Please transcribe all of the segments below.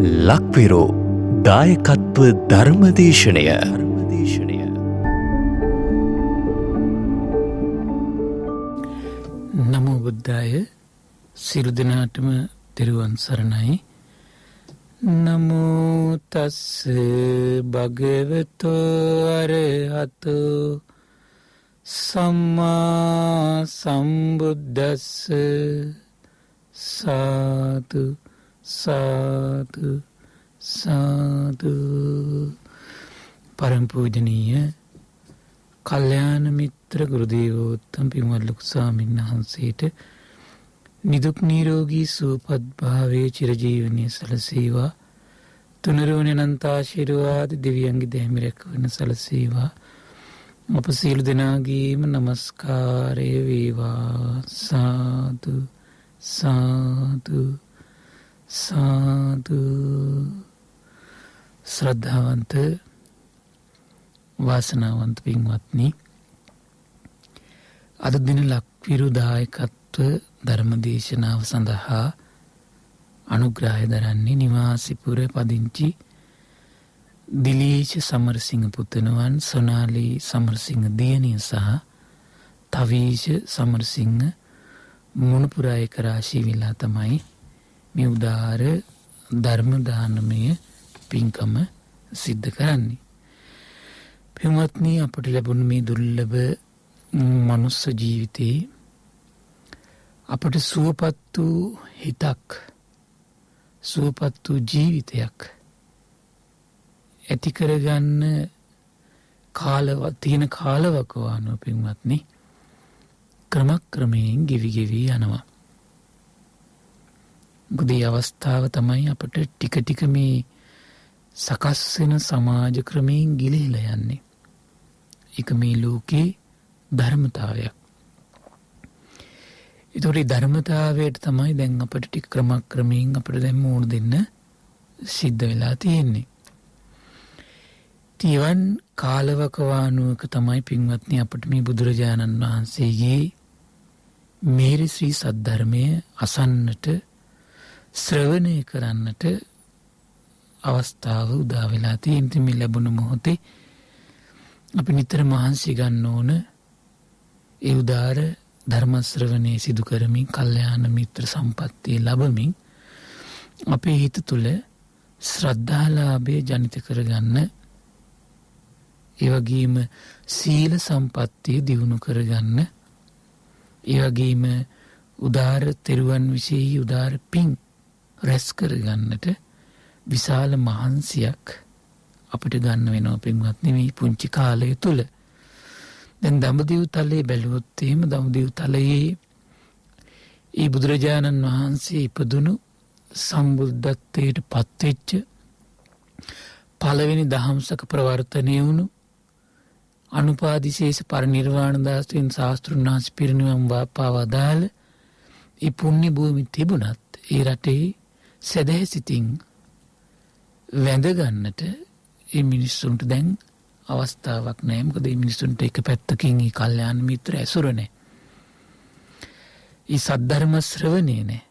ලක්විරෝ දායකත්ව ධර්මදේශනය නමෝ බුද්ධාය. සියලු දෙනාටම තෙරුවන් සරණයි. නමෝ තස්ස භගවතෝ අරහතෝ සම්මා සම්බුද්දස්ස. සාදු සාදු සාදු. පරම පූජනීය කල්යාණ මිත්‍ර ගුරුදේවෝත්තම පින්වත් ලොකු ස්වාමීන් වහන්සේට නිදුක් නිරෝගී සුවපත් භාවයේ චිරජීවනයේ සලසේවා. තුනුරුවන අනන්ත ආශිර්වාද දෙවියන්ගේ දැහැමි රැකවරණ සලසේවා. අප සියලු දෙනාගේම නමස්කාරය වේවා. සාදු සාදු සාදු. ශ්‍රද්ධාවන්ත වාසනාවන්ත පින්වත්නි, අද දින ලක්විරු දායකත්ව ධර්මදේශනාව සඳහා අනුග්‍රහය දරන්නේ නිවාසිපුර පදිංචි දිලීෂ සමරසිංහ පුතණුවන්, සොනාලී සමරසිංහ දියණිය සහ තවීෂ සමරසිංහ මුණුපුරායක රාශී විලා තමයි මේ උදාර ධර්ම දානමය පින්කම සිද්ධ කරන්නේ. පින්වත්නි, අපට ලැබුණු මේ දුර්ලභ මනුස්ස ජීවිතේ අපට සුවපත් වූ හිතක්, සුවපත් වූ ජීවිතයක් ඇති කරගන්න තියෙන කාලවකවානුව පින්වත්නි ක්‍රමක්‍රමයෙන් ගෙවි යනවා. මොකද මේ අවස්ථාව තමයි අපට ටික ටික මේ සකස් වෙන සමාජ ක්‍රමයෙන් ගිලිහිලා යන්නේ. ඒක මේ ලෝකේ ධර්මතාවයක්. ඒතකොට ධර්මතාවයට තමයි දැන් අපිට ටික ක්‍රමක්‍රමයෙන් අපිට දැන් මුහුණ දෙන්න සිද්ධ වෙලා තියෙන්නේ. තියවන් කාලවකවානුවක තමයි පින්වත්නි අපිට මේ බුදුරජාණන් වහන්සේගේ මේරි ශ්‍රී සද්ධර්මය අසන්නට, ශ්‍රවණය කරන්නට අවස්ථාව උදා වෙලා තියෙන. මේ ලැබුණ මොහොතේ අපි නිතර මහන්සි ගන්න ඕන ඒ උදාර ධර්ම ශ්‍රවණය සිදු කරමින්, කල්යාණ මිත්‍ර සම්පත්තිය ලැබමින් අපේ හිත තුළ ශ්‍රද්ධාලාභය ජනිත කරගන්න, ඒ වගේම සීල සම්පත්තිය දියුණු කරගන්න, ඒ වගේම උදාර තෙරුවන් විශේෂ උදාර පින් රැස් කරගන්නට විශාල මහන්සියක් අපිට ගන්න වෙනවා පින්වත්නි මේ පුංචි කාලය තුල. දැන් දඹදිව් තලයේ බැලුවොත් එහෙම දඹදිව් තලයේ ඒ බුදුරජාණන් වහන්සේ ඉපදුණු සම්බුද්ධත්වයට පත්වෙච්ච පළවෙනි දහම්සක ප්‍රවර්තනය වුණු අනුපාදිශේෂ පරිනිර්වාණ දාසයෙන් ශාස්ත්‍රුන් වහන්සේ පිරිනිවන් පාවදාළ ඒ පුණ්‍ය භූමි තිබුණත් ඒ රටේ සදහැ සිතින් වැඳ ගන්නට ඒ මිනිස්සුන්ට දැන් අවස්ථාවක් නැහැ. මොකද මේ මිනිස්සුන්ට එක පැත්තකින් මේ කල්යාණ මිත්‍ර ඇසුර නැහැ. මේ සද්ධර්ම ශ්‍රවණය නැහැ.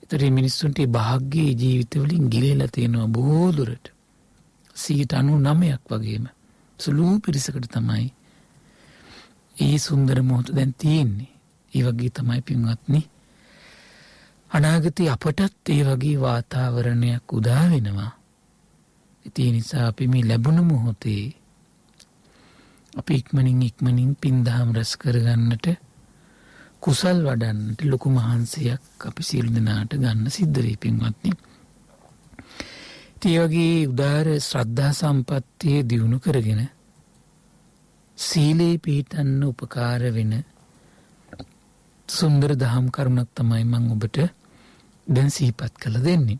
ඒතර මේ මිනිස්සුන්ට මේ භාග්‍යයේ ජීවිතවලින් ගිලිලා තියෙනවා බොහෝ දුරට. 99% වගේම සුළු පිරිසකට තමයි ඒ සුන්දර මොහොත දැන් තියෙන්නේ. ඒ වගේ තමයි පින්වත්නි අනාගතේ අපටත් ඒ වගේ වාතාවරණයක් උදා වෙනවා. ඒ නිසා අපි මේ ලැබුණු මොහොතේ අපි ඉක්මනින් පින්දහම් රැස් කරගන්නට, කුසල් වඩන්නට ලොකු මහන්සියක් අපි සියලු දෙනාට ගන්න සිද්ධ වෙයි පින්වත්නි. ඒ වගේ උදාර ශ්‍රද්ධා සම්පත්තිය දියුණු කරගෙන සීලේ පිහිටන්න උපකාර වෙන සුන්දර දහම් කරුණක් තමයි මම ඔබට දැන් සිහිපත් කළ දෙන්නේ.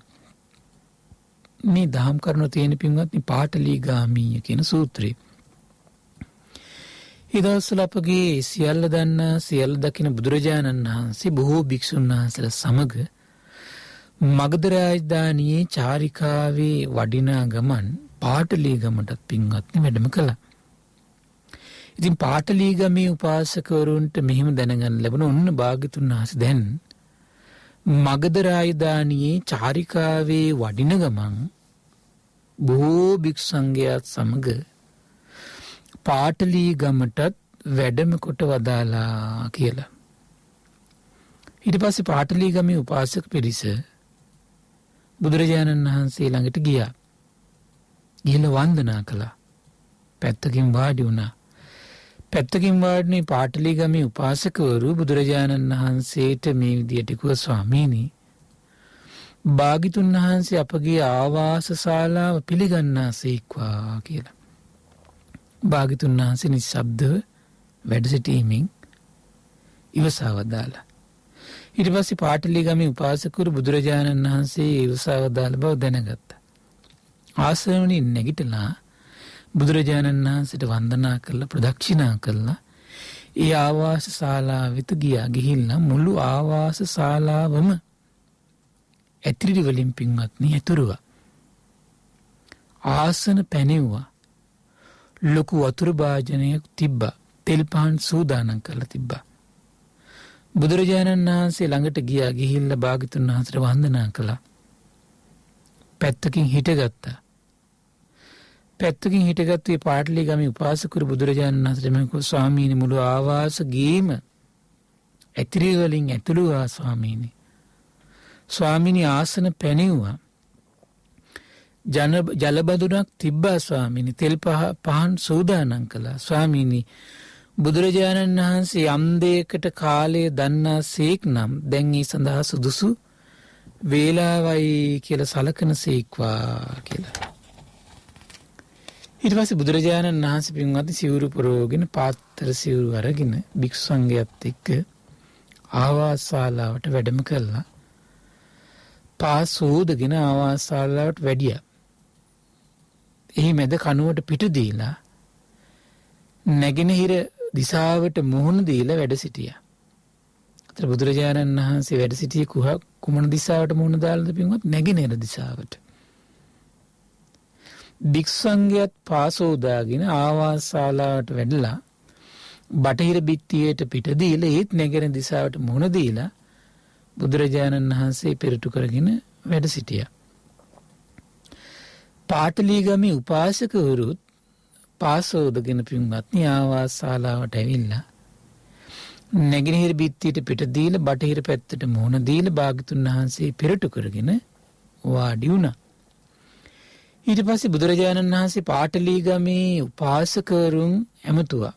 මේ දහම් කරුණ තියෙන පින්වත්නි පාටලීගාමීය කියන සූත්‍රය. ඒ දවස්වල අපගේ සියල්ල දන්නා සියල්ල දකින බුදුරජාණන් වහන්සේ බොහෝ භික්ෂුන් වහන්සේලා සමග මගධ රාජධානියේ චාරිකාවේ වඩිනා ගමන් පාටලීගමටත් පින්වත්නි වැඩම කළා. ඉතින් පාටලීගමේ උපාසකවරුන්ට මෙහෙම දැනගන්න ලැබුණ ඔන්න භාග්‍යතුන් වහන්සේ දැන් මගධ රාජධානියේ චාරිකාවේ වඩින ගමන් බොහෝ භික්ෂු සංඝයාත් සමග පාටලීගමටත් වැඩම කොට වදාලා කියලා. ඊට පස්සේ පාටලීගමේ උපාසක පිරිස බුදුරජාණන් වහන්සේ ළඟට ගියා. ගිහිල්ලා වන්දනා කළා. පැත්තකින් වාඩි වුණා. පැත්තකින් වාඩිනේ පාටලීගමේ උපාසකවරු බුදුරජාණන් වහන්සේට මේ විදියට කිව්වා ස්වාමීනි භාග්‍යතුන් වහන්සේ අපගේ ආවාස ශාලාව පිළිගන්නාසේක්වා කියලා. භාග්‍යතුන් වහන්සේ නිශ්ශබ්දව වැඩ සිටීමෙන් ඉවසා වදාලා. ඊට පස්සේ පාටලීගමේ උපාසකවරු බුදුරජාණන් වහන්සේ ඉවසා වදාළ බව දැනගත්තා. ආසනෙන් නැගිටලා බුදුරජාණන් වහන්සේට වන්දනා කරලා ප්‍රදක්ෂිනා කළා. ඒ ආවාස ශාලාව වෙත ගියා. ගිහිල්ලා මුළු ආවාස ශාලාවම ඇතිරිලි වලින් පින්වත්නි ඇතුරුවා. ආසන පැනෙව්වා. ලොකු වතුර භාජනයක් තිබ්බා. තෙල් පහන් සූදානම් කරලා තිබ්බා. බුදුරජාණන් වහන්සේ ළඟට ගියා. ගිහිල්ලා භාග්‍යතුන් වහන්සේට වන්දනා කළා. පැත්තකින් හිටගත්තා. පැත්තකින් හිටගත්තු ඒ පාටලීගමේ උපාසකවරු බුදුරජාණන් වහන්සේට මෙකෝ ස්වාමීනි මුළු ආවාස ගේම ඇතිරිලි වලින් ඇතුළුවා ස්වාමීනි. ස්වාමීනි ආසන පැනෙව්වා. ජලබඳුනක් තිබ්බා ස්වාමීනි. තෙල් පහන් සූදානම් කළා ස්වාමීනි. බුදුරජාණන් වහන්සේ යම් දෙයකට කාලය දන්නා සේක් නම් දැන් ඒ සඳහා සුදුසු වේලාවයි කියලා සලකන සේක්වා කියලා. ඊට පස්සේ බුදුරජාණන් වහන්සේ පින්වත්නි සිවුරු පුරවගෙන පාත්‍ර සිවුරු අරගෙන භික්ෂු සංඝයාත් එක්ක ආවාස ශාලාවට වැඩම කළා. පාසෝදගෙන ආවාස ශාලාවට වැඩියා. එහි මැද කනුවට පිට දීලා නැගෙනහිර දිසාවට මුහුණ දීලා වැඩ සිටියා. අතර බුදුරජාණන් වහන්සේ වැඩ සිටියේ කුමන දිසාවට මුහුණ දාලාද පින්වත්? නැගෙනහිර දිසාවට. භික්ෂු සංඝයාත් පාසෝදාගෙන ආවාස ශාලාවට වැඩලා බටහිර බිත්තියට පිට දීලා ඒත් නැගෙනහිර දිසාවට මුහුණ දීලා බුදුරජාණන් වහන්සේ පෙරටු කරගෙන වැඩ සිටියා. පාටලීගමේ උපාසකවරුත් පාසෝදගෙන පින්වත්නි ආවාස ශාලාවට ඇවිල්ලා නැගෙනහිර බිත්තියට පිට දීලා බටහිර පැත්තට මුහුණ දීලා භාග්‍යතුන් වහන්සේ පෙරටු කරගෙන වාඩි වුණා. ඊට පස්සේ බුදුරජාණන් වහන්සේ පාටලීගමේ උපාසකවරුන් ඇමතුවා.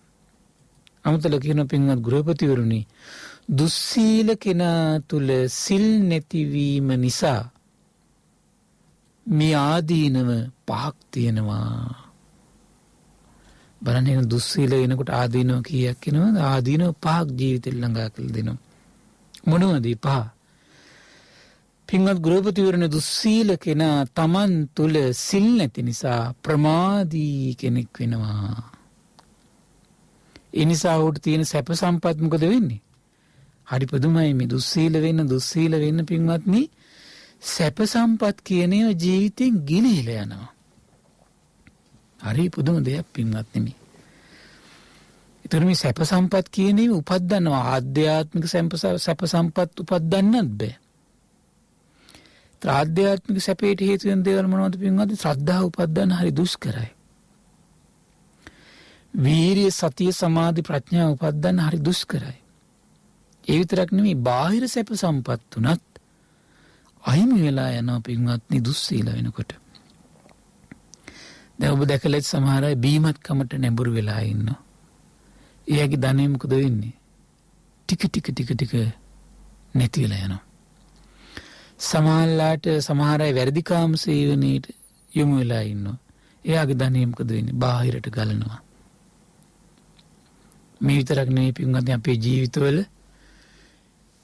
අමතලා කියන පින්වත් ගෘහපතිවරුනි දුස්සීල කෙනා තුල සිල් නැතිවීම නිසා මේ ආදීනව පහක් තියෙනවා. බලන්න දුස්සීල වෙනකොට ආදීනව කීයක් වෙනවද? ආදීනව පහක් ජීවිතේ ළඟා කරලා දෙනවා. මොනවද පහ? පින්වත් ගෘහපතිවරුනි දුස්සීල කෙනා Taman තුල සිල් නැති නිසා ප්‍රමාදී කෙනෙක් වෙනවා. ඒ නිසා උට තියෙන සැප සම්පත් මොකද වෙන්නේ? හරි පුදුමයි මේ දුස්සීල වෙන්න පින්වත්නි සැප සම්පත් කියන ඒවා ජීවිතෙන් ගිලිහිලා යනවා. හරි පුදුම දෙයක් පින්වත්නි මේ. ඒතර මේ සැප සම්පත් කියන ඒවා උපද්දනවා ආධ්‍යාත්මික සැප සම්පත් උපද්දන්නත් බෑ. ආධ්‍යාත්මික සැපයට හේතු වෙන දේවල් මොනවද පින්වත්නි? ශ්‍රද්ධාව උපද්දන්න හරි දුෂ්කරයි. වීරිය සතිය සමාධි ප්‍රඥාව උපද්දන්න හරි දුෂ්කරයි. ඒ විතරක් නෙමෙයි බාහිර සැප සම්පත් උනත් අහිමි වෙලා යනවා පින්වත්නි දුස්සීල වෙනකොට. දැන් ඔබ දැකලා සමහර අය බීමත් කමට නැඹුරු වෙලා ඉන්නවා. එයාගේ ධනෙ මොකද වෙන්නේ? ටික නැති වෙලා යනවා. සමහර අය වැඩිකාම සේවනයේට යොමු වෙලා ඉන්නවා. එයාගේ ධනෙ මොකද වෙන්නේ? බාහිරට ගලනවා. මේ විතරක් නෙමෙයි පින්වත්නි අපේ ජීවිතවල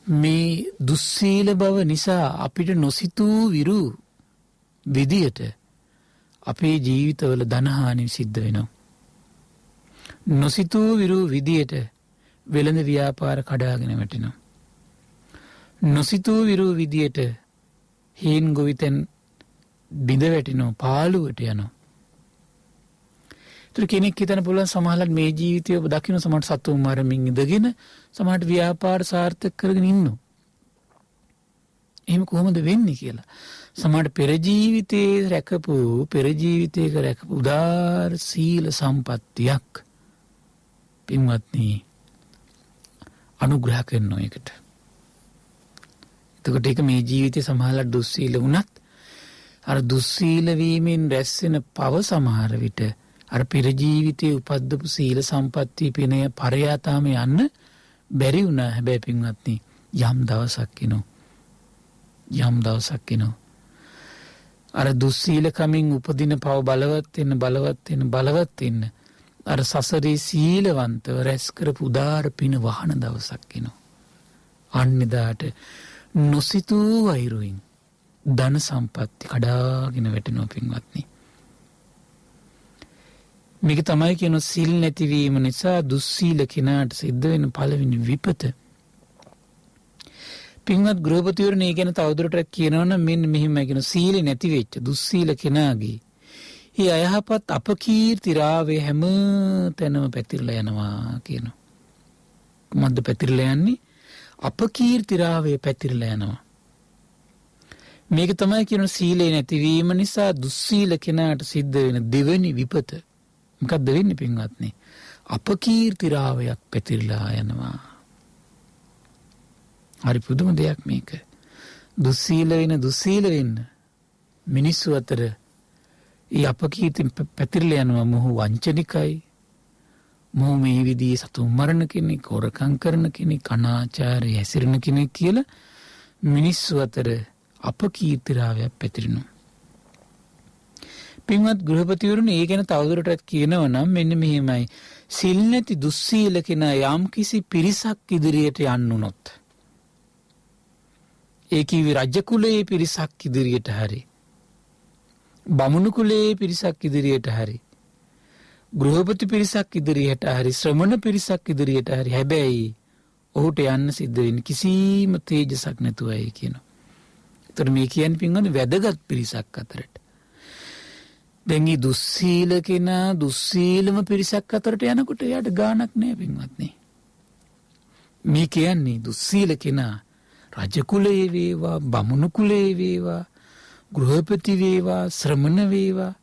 මේ දුස්සීල බව නිසා අපිට නොසිතූ විරු විදියට අපේ ජීවිතවල ධනහානි සිද්ධ වෙනවා. නොසිතූ විරු විදියට වෙළඳ ව්‍යාපාර කඩාගෙන වැටෙනවා. නොසිතූ විරු විදියට හේන් ගොවිතැන් බිඳ වැටෙනවා, පාළුවට යනවා. ඒතර කෙනෙක් හිතන්න පුළුවන් සමහරවිට මේ ජීවිතය ඔබ දකින්න සමහර සතුන් මරමින් ඉඳගෙන සමහරට ව්‍යාපාර සාර්ථක කරගෙන ඉන්නවා. එහෙම කොහොමද වෙන්නේ කියලා. සමහර පෙර ජීවිතේ රැකපු පෙර ජීවිතයක රැකපු උදාර සීල සම්පත්තියක් පින්වත්නි අනුග්‍රහ කරනවා එකට. එතකොට ඒක මේ ජීවිතේ සමහරලා දුස්සීල වුණත් අර දුස්සීල වීමෙන් රැස්වෙන පව සමහර විට අර පෙර ජීවිතයේ උපද්දපු සීල සම්පත්තිය පිනය පරයාතාම යන්න බැරි වුණා. හැබැයි පින්වත්නි යම් දවසක් එනවා අර දුස්සීල කමින් උපදින පව බලවත් වෙන්න අර සසරේ සීලවන්තව රැස් කරපු උදාර පින වහන දවසක් එනවා. අන්නෙදාට නොසිතූ වෛරුවෙන් ධන සම්පත්ති කඩාගෙන වැටෙනවා පින්වත්නි. මේක තමයි කියන සිල් නැතිවීම නිසා දුස්සීල කෙනාට සිද්ධ වෙන පළවෙනි විපත. පින්වත් ගෘහපතිවරණේ ගැන තවදුරටත් කියනවනම් මෙන්න මෙහිමයි කියන සීල නැති වෙච්ච දුස්සීල කෙනාගේ ඒ අයහපත් අපකීර්ති රාවේ හැම තැනම පැතිරලා යනවා කියනවා. මොකද්ද පැතිරලා යන්නේ? අපකීර්ති රාවේ පැතිරලා යනවා. මේක තමයි කියන සීලේ නැතිවීම නිසා දුස්සීල කෙනාට සිද්ධ වෙන දෙවෙනි විපත. මොකක්ද වෙන්නේ පින්වත්නි? අපකීර්ති රාවයක් පැතිරලා යනවා. හරි පුදුම දෙයක් මේක. දුස්සීල වෙන්න මිනිස්සු අතර ඒ අපකීර්ති පැතිරලා යනවා. මොහු වංචනිකයි. මොහු මේ විදිහේ සතුන් මරණ කෙනෙක්, හොරකම් කරන කෙනෙක්, අනාචාරය හැසිරෙන කෙනෙක් කියලා මිනිස්සු අතර අපකීර්තිරාවයක් පැතිරෙනවා. පින්වත් ගෘහපතිවරුනි ඒ ගැන තවදුරටත් කියනවා නම් මෙන්න මෙහෙමයි. සිල් නැති දුස්සීල කෙනා යම් කිසි පිරිසක් ඉදිරියට යන්න උනොත් ඒ කිවි රජ කුලයේ පිරිසක් ඉදිරියට හරි බමුණු කුලයේ පිරිසක් ඉදිරියට හරි ගෘහපති පිරිසක් ඉදිරියට හරි ශ්‍රමණ පිරිසක් ඉදිරියට හරි හැබැයි ඔහුට යන්න සිද්ධ වෙන්නේ කිසිම තේජසක් නැතුවයි කියනවා. ඒතර මේ කියන්නේ පින්වත්නි වැදගත් පිරිසක් අතරට. දැන් මේ දුස්සීල කෙනා දුස්සීලම පිරිසක් අතරට යනකොට එයාට ගාණක් නෑ පින්වත්නි. මේ කියන්නේ දුස්සීල කෙනා රජ කුලයේ වේවා බමුණු කුලයේ වේවා ගෘහපති වේවා ශ්‍රමණ වේවා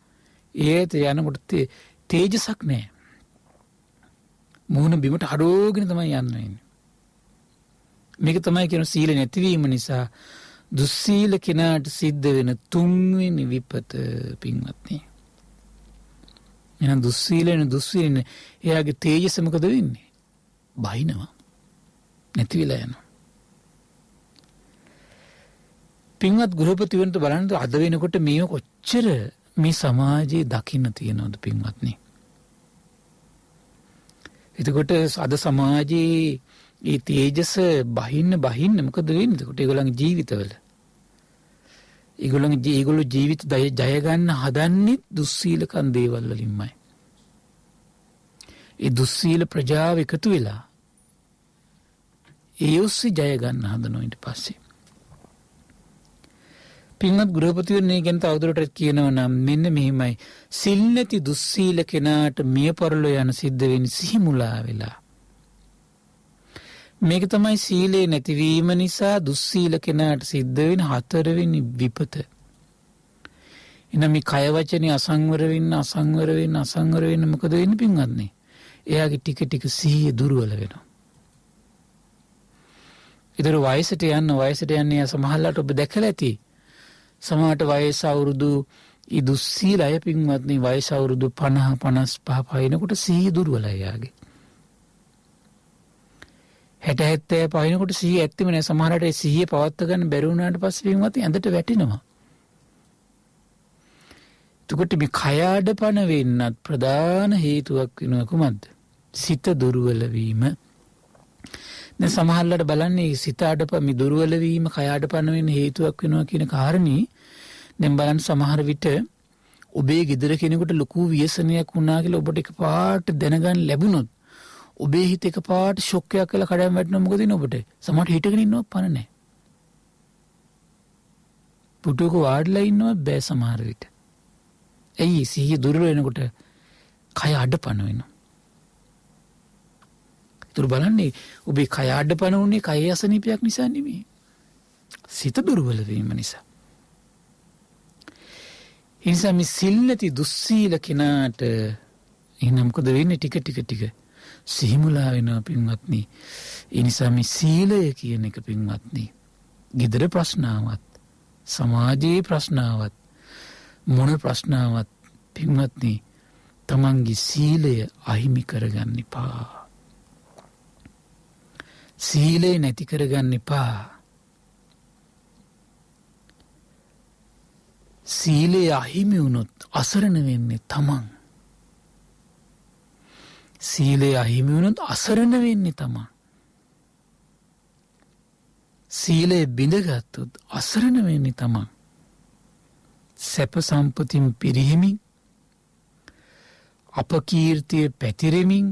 ඒත් යනකොට තේජසක් නෑ. මුහුණ බිමට හඩෝගෙන තමයි යන්නේ. මේක තමයි කියන සීල නැතිවීම නිසා දුස්සීල කෙනාට සිද්ධ වෙන තුන්වෙනි විපත පින්වත්නි. එහෙනම් දුස්සීලන එයාගේ තේජස මොකද වෙන්නේ? බහිනවා. නැති වෙලා යනවා. පින්වත් ගෘහපතිවරුන්ට බලන්න අද වෙනකොට මේ කොච්චර මේ සමාජයේ දකින්න තියෙනවද පින්වත්නි? එතකොට අද සමාජයේ ඒ තේජස බහින්න මොකද වෙන්නේ? එතකොට ඒගොල්ලන්ගේ ජීවිතවල ඒගොල්ලෝ ජීවිත ජය ගන්න හදන්නේ දුස්සීලකම් දේවල් වලින්මයි. ඒ දුස්සීල ප්‍රජාව එකතු වෙලා ඒ ඔස්සේ ජය ගන්න හදනවා ඊට පස්සේ. පින්වත් ගෘහපතිවරණේ ගැන තවදුරටත් කියනවා නම් මෙන්න මෙහිමයි. සිල් නැති දුස්සීල කෙනාට මිය පරලෝ යන සිද්ධ වෙන්නේ සිහිමුලා වෙලා. මේක තමයි සීලේ නැතිවීම නිසා දුස්සීල කෙනාට සිද්ධ වෙන හතරවෙනි විපත. එනම් මේ කය වචනේ අසංවර වෙන්න මොකද වෙන්නේ පින්වත්නි? එයාගේ ටික සිහිය දුර්වල වෙනවා. ඊතර වයසට යන්න සමහරලාට ඔබ දැකලා ඇති. සමහරට වයස අවුරුදු දුස්සීල අය පින්වත්නි වයස අවුරුදු 50 පහිනකොට සිහිය දුර්වලයි යාගේ. 60 පහිනකොට සිහිය ඇත්තෙම නෑ. සමහරට ඒ සිහිය පවත්වා ගන්න බැරි වුණාට පස්සේ පින්වත්නි ඇඳට වැටෙනවා. එතකොට මේ කය ආඩපන වෙන්නත් ප්‍රධාන හේතුවක් වෙනවා කුමක්ද? සිත දුර්වල වීම. දැන් සමහරලාට බලන්නේ සිත ආඩපන මේ දුර්වල වීම කය ආඩපන වෙන්න හේතුවක් වෙනවා කියන කාරණේ දැන් බලන්න සමහර විට ඔබේ ගෙදර කෙනෙකුට ලොකු ව්‍යසනයක් වුණා කියලා ඔබට එකපාරට දැනගන්න ලැබුණොත් ඔබේ හිත එකපාරට ෂොක් එකක් කියලා කඩම් වැටෙනවා. මොකද ඉන්නේ ඔබට? සමහරට හිටගෙන ඉන්නව පණ නැහැ. පුටුවක වාඩිලා ඉන්නව බෑ සමහර විට. ඇයි සිහිය දුර්වල වෙනකොට කය අඩපණ වෙනවා. ඒතර බලන්නේ ඔබේ කය අඩපණ උනේ කය අසනීපයක් නිසා නෙමෙයි. සිත දුර්වල වීම නිසා. ඒ නිසා මේ සිල් නැති දුස්සීල කෙනාට එහෙනම් මොකද වෙන්නේ? ටික සිහිමුලා වෙනවා පින්වත්නි. ඒ නිසා මේ සීලය කියන එක පින්වත්නි, ගෙදර ප්‍රශ්නාවත්, සමාජයේ ප්‍රශ්නාවත්, මොන ප්‍රශ්නාවත් පින්වත්නි, තමන්ගේ සීලය අහිමි කරගන්න එපා. සීලය නැති කරගන්න එපා. සීලය අහිමි වුණොත් අසරණ වෙන්නේ තමන්. සීලය අහිමි වුණොත් අසරණ වෙන්නේ තමන්. සීලය බිඳගත්තොත් අසරණ වෙන්නේ තමන්. සැප සම්පතින් පිරිහෙමින්, අපකීර්තිය පැතිරෙමින්,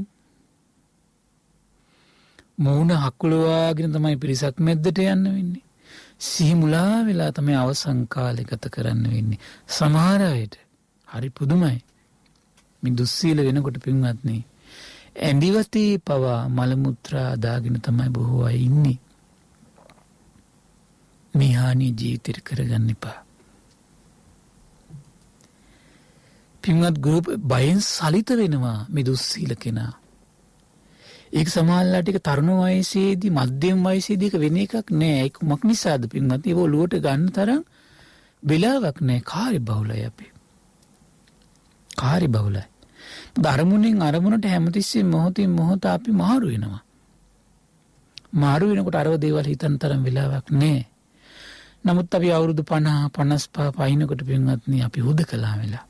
මූණ හකුලවාගෙන තමයි පිරිසක් මැද්දට යන්න වෙන්නේ. සිහිමුලා වෙලා තමයි අවසන් කාලේ ගත කරන්න වෙන්නේ. සමහර අයට හරි පුදුමයි. මේ දුස්සීල වෙනකොට පින්වත්නි, ඇඳිවතේ පවා මල මුත්‍රා දාගෙන තමයි බොහෝ අය ඉන්නේ. මේ හානිය ජීවිතේට කරගන්න එපා. පින්වත් ගෲප් බයෙන් සලිත වෙනවා මේ දුස්සීල කෙනා. ඒක සමහරවිට ටික තරුණ වයසේදී, මධ්‍යම වයසේදී ඒක වෙන එකක් නෑ. ඒක මොකක් නිසාද පින්වත්? ඒක ඔලුවට ගන්න තරම් වෙලාවක් නෑ. කාර්ය බහුලයි අපි. කාර්ය බහුලයි. ධර්මුණෙන් අරමුණට හැමතිස්සෙම මොහොතින් මොහොත අපි මාරු වෙනවා. මාරු වෙනකොට අරව දේවල් හිතන තරම් වෙලාවක් නෑ. නමුත් අපි අවුරුදු 50 55 පයින්නකොට පින්වත්නි, අපි හුදකලා වෙලා.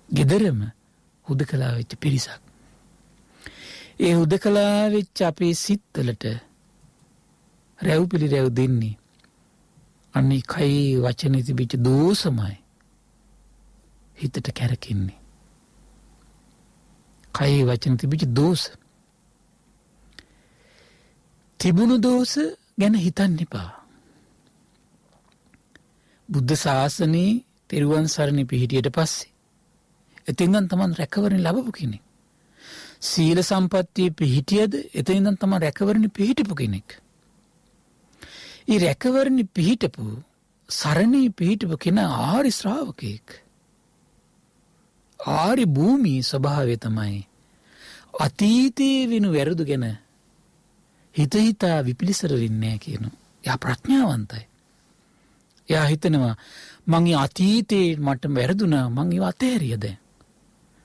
ගෙදරම හුදකලා වෙච්ච පිරිසක්. ඒ හුදකලා වෙච්ච අපේ සිත්වලට රැව් පිළිරැව් දෙන්නේ අන්නේ කයි වචනේ තිබිච්ච දෝෂමයි හිතට කැරකෙන්නේ. කයි වචනේ තිබිච්ච දෝෂ. තිබුණු දෝෂ ගැන හිතන්න එපා. බුද්ධ ශාසනයේ තෙරුවන් සරණ පිහිටියට පස්සේ එතෙන්දන් තමන් රැකවරණ ලැබපු කෙනෙක්. සීල සම්පත්තිය පිහිටියද එතෙන්දන් තමන් රැකවරණ පිහිටපු කෙනෙක්. ඒ රැකවරණ පිහිටපු, සරණේ පිහිටපු කෙනා ආර්ය ශ්‍රාවකෙක්. ආර්ය භූමියේ ස්වභාවය තමයි අතීතයේ වෙන වැරදු ගැන හිත හිතා විපිලිසර වෙන්නේ නැහැ කියනවා. එයා ප්‍රඥාවන්තයි. එයා හිතනවා මං අතීතයේ මට වැරදුනා, මං ඒව අතහැරියා දැන්.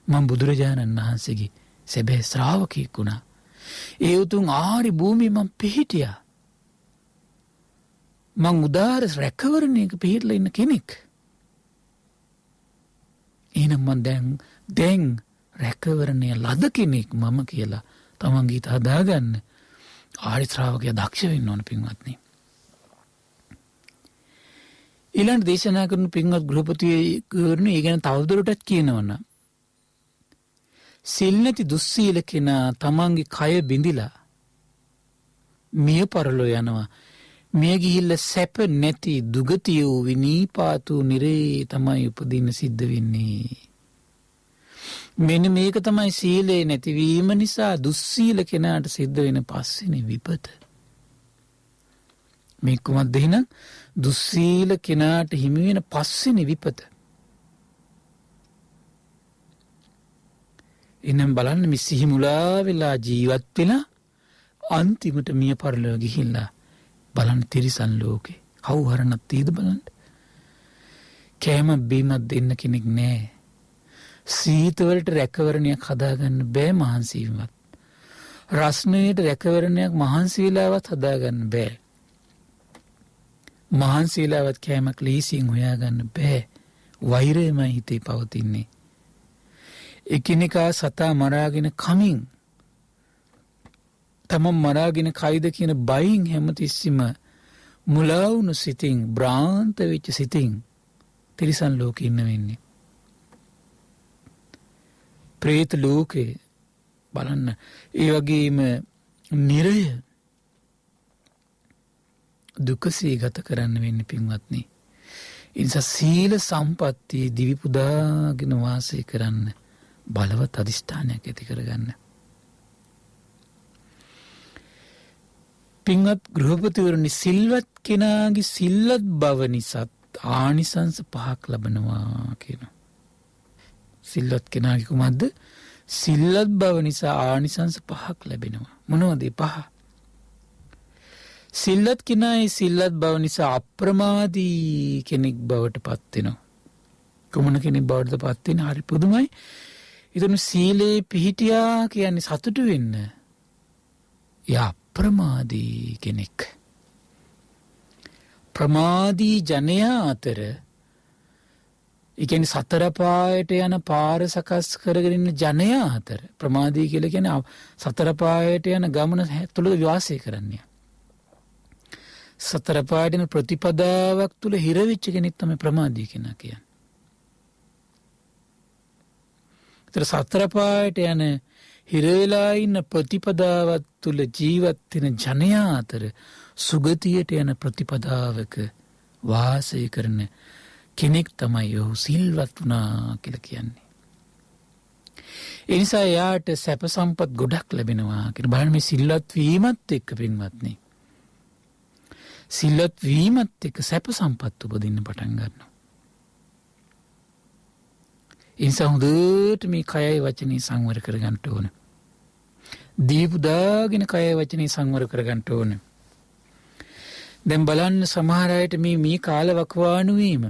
මං බුදුරජාණන් වහන්සේගේ සැබෑ ශ්‍රාවකෙක් වුණා. ඒ උතුම් ආරි භූමියේ මං පිහිටියා. මං උදාර රැකවරණයක පිහිටලා ඉන්න කෙනෙක්. එහෙනම් මං දැන් රැකවරණය ලද කෙනෙක් මම කියලා තමන්ගේ හිත හදාගන්න ආරි ශ්‍රාවකයා දක්ෂ වෙන්න ඕන පින්වත්නි. ඊළඟ දේශනා කරන පින්වත් ගෘහපතිවරුනි ඒ ගැන තවදුරටත් කියනවනම්, සිල් නැති දුස්සීල කෙනා තමන්ගේ කය බිඳිලා මිය පරලෝ යනවා. මිය ගිහිල්ලා සැප නැති දුගතිය වූ විනීපාතු නිරේ තමයි උපදින්න සිද්ධ වෙන්නේ. මෙන්න මේක තමයි සීලේ නැතිවීම නිසා දුස්සීල කෙනාට සිද්ධ වෙන පස්වෙනි විපත. මේ කුමක්ද එහෙනම්? දුස්සීල කෙනාට හිමි වෙන පස්වෙනි විපත. එනම් බලන්න, මේ සිහි මුලා වෙලා ජීවත් වෙලා අන්තිමට මිය පරලොව ගිහිල්ලා බලන්න තිරිසන් ලෝකේ කවුහරණක් තීද බලන්න. කෑම බීමක් දෙන්න කෙනෙක් නෑ. සීතවලට රැකවරණයක් හදාගන්න බෑ මහන්සියවත්. රස්නයට රැකවරණයක් මහන්සි වෙලාවත් හදාගන්න බෑ. මහන්සි වෙලාවත් කෑමක් ලීසියෙන් හොයාගන්න බෑ. වෛරයමයි හිතේ පවතින්නේ. එකිනෙකා සතා මරාගෙන කමින්, තමන් මරාගෙන කයිද කියන බයින් හැමතිස්සෙම මුලා වුණු සිතින්, භ්‍රාන්ත වෙච්ච සිතින් තිරිසන් ලෝකෙ ඉන්න වෙන්නේ. ප්‍රේත ලෝකේ බලන්න, ඒ වගේම නිරය දුකසේ ගත කරන්න වෙන්නේ පින්වත්නි. ඒ නිසා සීල සම්පත්තිය දිවි පුදාගෙන වාසය කරන්න බලවත් අධිෂ්ඨානයක් ඇති කරගන්න. පින්වත් ගෘහපතිවරුනි, සිල්වත් කෙනාගේ සිල්වත් බව නිසා ආනිසංස 5ක් ලබනවා කියනවා. සිල්වත් කෙනාගේ කුමක්ද? සිල්වත් බව නිසා ආනිසංස 5ක් ලැබෙනවා. මොනවද ඒ 5? සිල්වත් කෙනාගේ සිල්වත් බව නිසා අප්‍රමාදී කෙනෙක් බවට පත් වෙනවා. කොමන කෙනෙක් බවටද පත් වෙන්නේ? හරි පුදුමයි. ඊතන සීලේ පිහිටියා කියන්නේ සතුටු වෙන්න. යා ප්‍රමාදී කෙනෙක්. ප්‍රමාදී ජනයා අතර, ඒ කියන්නේ සතර පායට යන පාර සකස් කරගෙන ඉන්න ජනයා අතර, ප්‍රමාදී කියලා කියන්නේ සතර පායට යන ගමන තුළ වාසය කරන්නේ. සතර පායට යන ප්‍රතිපදාවක් තුළ හිර වෙච්ච කෙනෙක් තමයි ප්‍රමාදී කෙනා කියන්නේ. ඒතර සතර පායට යන හිර වෙලා ඉන්න ප්‍රතිපදාවත් තුළ ජීවත් වෙන ජනයා අතර සුගතියට යන ප්‍රතිපදාවක වාසය කරන කෙනෙක් තමයි ඔහු සිල්වත් වුණා කියලා කියන්නේ. ඒ නිසා යාට සැප සම්පත් ගොඩක් ලැබෙනවා කියලා. බලන්න මේ සිල්වත් වීමත් එක්ක පින්වත්නි, සිල්වත් වීමත් එක්ක සැප සම්පත් උපදින්න පටන් ගන්නවා. ඒ නිසා හොඳට මේ කයයි වචනේ සංවර කරගන්න ඕන. දීපු දාගෙන කයයි වචනේ සංවර කරගන්න ඕන. දැන් බලන්න සමහර අයට මේ කාල වකවානු වීම